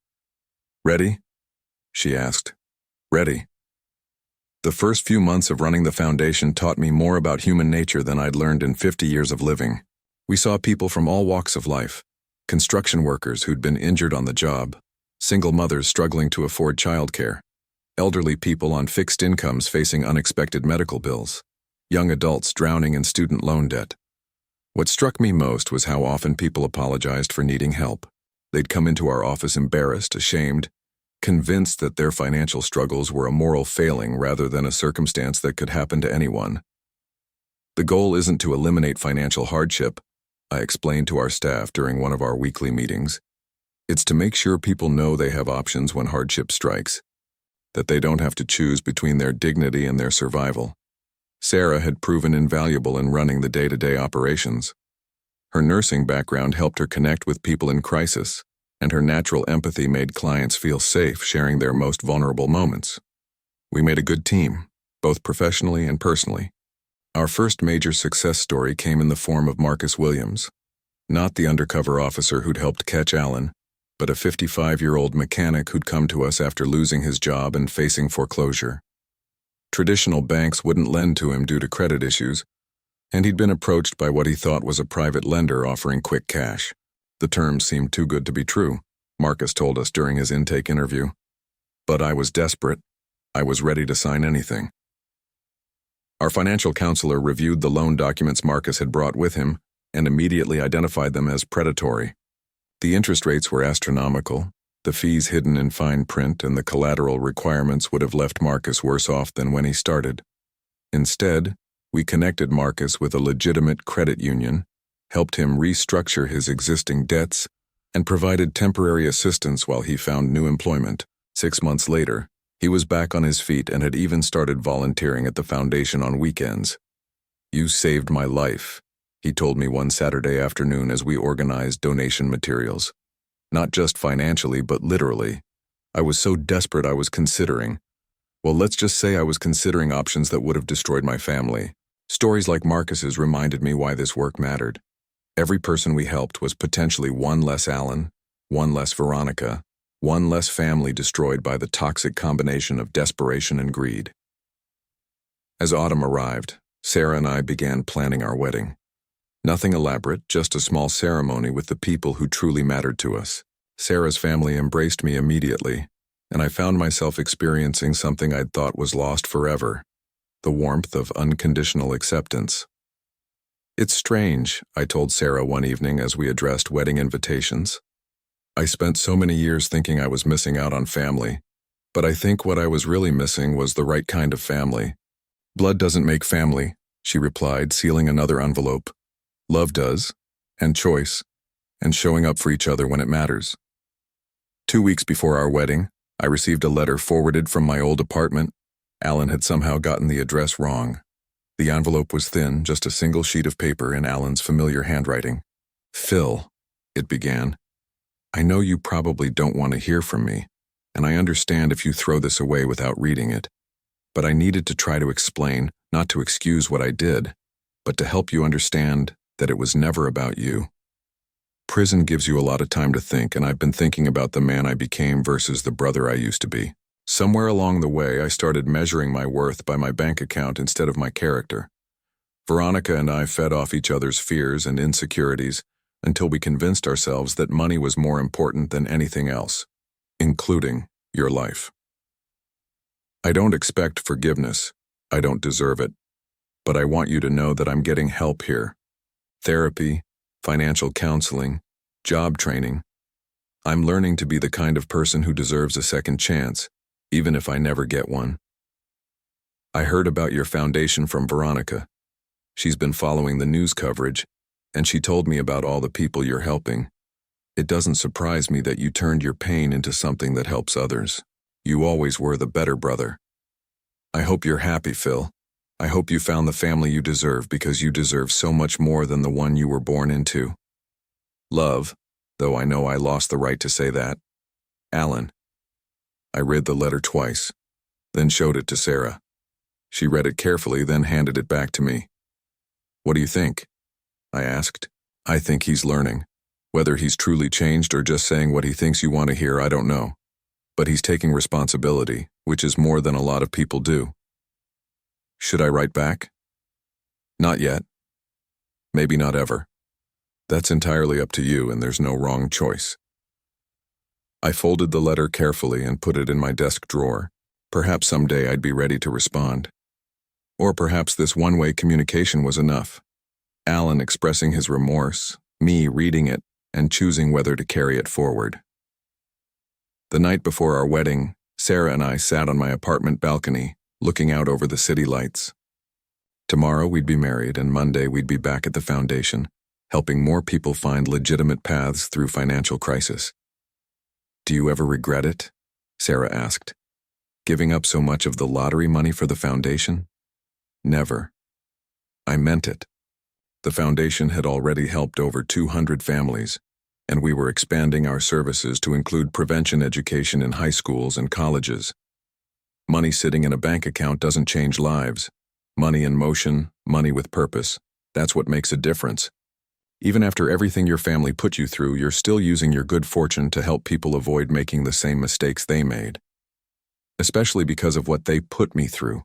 Ready? She asked. Ready. The first few months of running the foundation taught me more about human nature than I'd learned in 50 years of living. We saw people from all walks of life, construction workers who'd been injured on the job, single mothers struggling to afford childcare, elderly people on fixed incomes facing unexpected medical bills, young adults drowning in student loan debt. What struck me most was how often people apologized for needing help. They'd come into our office embarrassed, ashamed, convinced that their financial struggles were a moral failing rather than a circumstance that could happen to anyone. The goal isn't to eliminate financial hardship, I explained to our staff during one of our weekly meetings. It's to make sure people know they have options when hardship strikes, that they don't have to choose between their dignity and their survival. Sarah had proven invaluable in running the day-to-day operations. Her nursing background helped her connect with people in crisis, and her natural empathy made clients feel safe sharing their most vulnerable moments. We made a good team, both professionally and personally. Our first major success story came in the form of Marcus Williams, not the undercover officer who'd helped catch Alan, but a 55-year-old mechanic who'd come to us after losing his job and facing foreclosure. Traditional banks wouldn't lend to him due to credit issues, and he'd been approached by what he thought was a private lender offering quick cash. The terms seemed too good to be true, Marcus told us during his intake interview. But I was desperate. I was ready to sign anything. Our financial counselor reviewed the loan documents Marcus had brought with him and immediately identified them as predatory. The interest rates were astronomical, the fees hidden in fine print, and the collateral requirements would have left Marcus worse off than when he started. Instead, we connected Marcus with a legitimate credit union, helped him restructure his existing debts, and provided temporary assistance while he found new employment. 6 months later, he was back on his feet and had even started volunteering at the foundation on weekends. "You saved my life," he told me one Saturday afternoon as we organized donation materials. Not just financially, but literally. I was so desperate I was considering, well, let's just say I was considering options that would have destroyed my family. Stories like Marcus's reminded me why this work mattered. Every person we helped was potentially one less Alan, one less Veronica, one less family destroyed by the toxic combination of desperation and greed. As autumn arrived, Sarah and I began planning our wedding. Nothing elaborate, just a small ceremony with the people who truly mattered to us. Sarah's family embraced me immediately, and I found myself experiencing something I'd thought was lost forever, the warmth of unconditional acceptance. "It's strange," I told Sarah one evening as we addressed wedding invitations. "I spent so many years thinking I was missing out on family, but I think what I was really missing was the right kind of family." "Blood doesn't make family," she replied, sealing another envelope. "Love does, and choice, and showing up for each other when it matters." 2 weeks before our wedding, I received a letter forwarded from my old apartment. Alan had somehow gotten the address wrong. The envelope was thin, just a single sheet of paper in Alan's familiar handwriting. "Phil," it began, "I know you probably don't want to hear from me, and I understand if you throw this away without reading it, but I needed to try to explain, not to excuse what I did, but to help you understand that it was never about you. Prison gives you a lot of time to think, and I've been thinking about the man I became versus the brother I used to be. Somewhere along the way, I started measuring my worth by my bank account instead of my character. Veronica and I fed off each other's fears and insecurities until we convinced ourselves that money was more important than anything else, including your life. I don't expect forgiveness. I don't deserve it. But I want you to know that I'm getting help here. Therapy, financial counseling, job training. I'm learning to be the kind of person who deserves a second chance, even if I never get one. I heard about your foundation from Veronica. She's been following the news coverage, and she told me about all the people you're helping. It doesn't surprise me that you turned your pain into something that helps others. You always were the better brother. I hope you're happy, Phil. I hope you found the family you deserve, because you deserve so much more than the one you were born into. Love, though I know I lost the right to say that. Alan." I read the letter twice, then showed it to Sarah. She read it carefully, then handed it back to me. "What do you think?" I asked. "I think he's learning. Whether he's truly changed or just saying what he thinks you want to hear, I don't know. But he's taking responsibility, which is more than a lot of people do." "Should I write back?" "Not yet. Maybe not ever. That's entirely up to you, and there's no wrong choice." I folded the letter carefully and put it in my desk drawer. Perhaps someday I'd be ready to respond. Or perhaps this one-way communication was enough. Alan expressing his remorse, me reading it, and choosing whether to carry it forward. The night before our wedding, Sarah and I sat on my apartment balcony, looking out over the city lights. Tomorrow we'd be married, and Monday we'd be back at the foundation, helping more people find legitimate paths through financial crisis. "Do you ever regret it?" Sarah asked. "Giving up so much of the lottery money for the foundation?" "Never." I meant it. The foundation had already helped over 200 families, and we were expanding our services to include prevention education in high schools and colleges. Money sitting in a bank account doesn't change lives. Money in motion, money with purpose. That's what makes a difference. Even after everything your family put you through, you're still using your good fortune to help people avoid making the same mistakes they made. Especially because of what they put me through.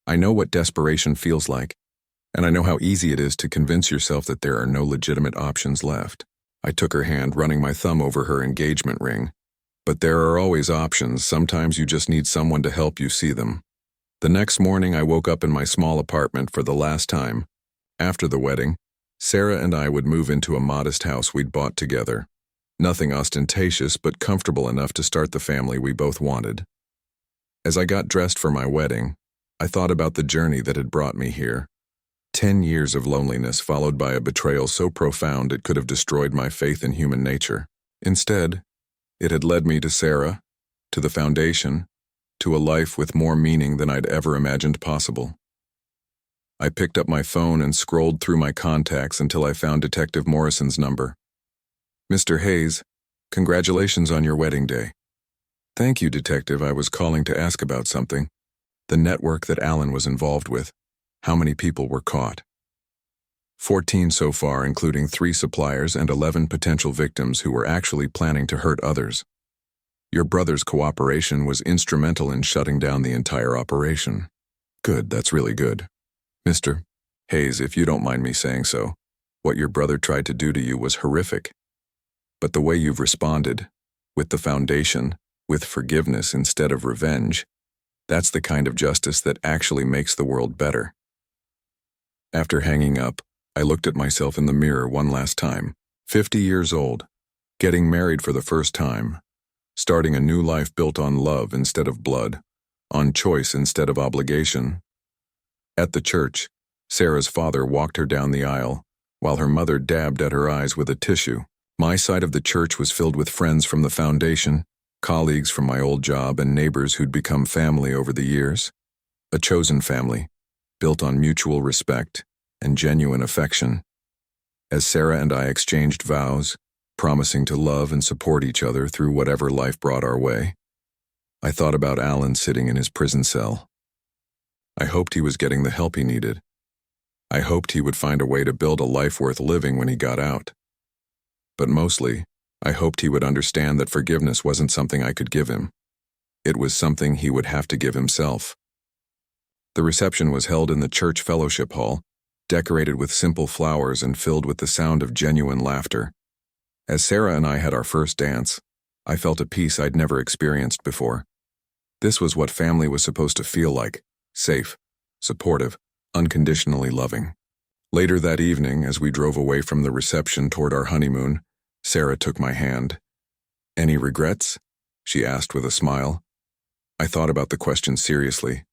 I know what desperation feels like, and I know how easy it is to convince yourself that there are no legitimate options left. I took her hand, running my thumb over her engagement ring. But there are always options. Sometimes you just need someone to help you see them. The next morning, I woke up in my small apartment for the last time. After the wedding, Sarah and I would move into a modest house we'd bought together. Nothing ostentatious, but comfortable enough to start the family we both wanted. As I got dressed for my wedding, I thought about the journey that had brought me here. 10 years of loneliness followed by a betrayal so profound it could have destroyed my faith in human nature. Instead, it had led me to Sarah, to the foundation, to a life with more meaning than I'd ever imagined possible. I picked up my phone and scrolled through my contacts until I found Detective Morrison's number. "Mr. Hayes, congratulations on your wedding day." "Thank you, Detective. I was calling to ask about something. The network that Alan was involved with. How many people were caught?" 14 so far, including 3 suppliers and 11 potential victims who were actually planning to hurt others. Your brother's cooperation was instrumental in shutting down the entire operation. Good, that's really good. Mr. Hayes, if you don't mind me saying so, what your brother tried to do to you was horrific. But the way you've responded, with the foundation, with forgiveness instead of revenge, that's the kind of justice that actually makes the world better. After hanging up, I looked at myself in the mirror one last time. 50 years old, getting married for the first time, starting a new life built on love instead of blood, on choice instead of obligation. At the church, Sarah's father walked her down the aisle, while her mother dabbed at her eyes with a tissue. My side of the church was filled with friends from the foundation, colleagues from my old job, and neighbors who'd become family over the years. A chosen family, built on mutual respect and genuine affection. As Sarah and I exchanged vows, promising to love and support each other through whatever life brought our way, I thought about Alan sitting in his prison cell. I hoped he was getting the help he needed. I hoped he would find a way to build a life worth living when he got out. But mostly, I hoped he would understand that forgiveness wasn't something I could give him. It was something he would have to give himself. The reception was held in the church fellowship hall, decorated with simple flowers and filled with the sound of genuine laughter. As Sarah and I had our first dance, I felt a peace I'd never experienced before. This was what family was supposed to feel like: safe, supportive, unconditionally loving. Later that evening, as we drove away from the reception toward our honeymoon, Sarah took my hand. "Any regrets?" she asked with a smile. I thought about the question seriously.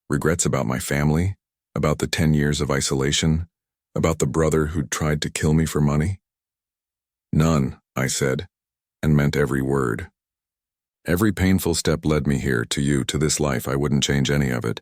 Regrets about my family? About the 10 years of isolation? About the brother who'd tried to kill me for money? "None," I said, and meant every word. Every painful step led me here, to you, to this life. I wouldn't change any of it.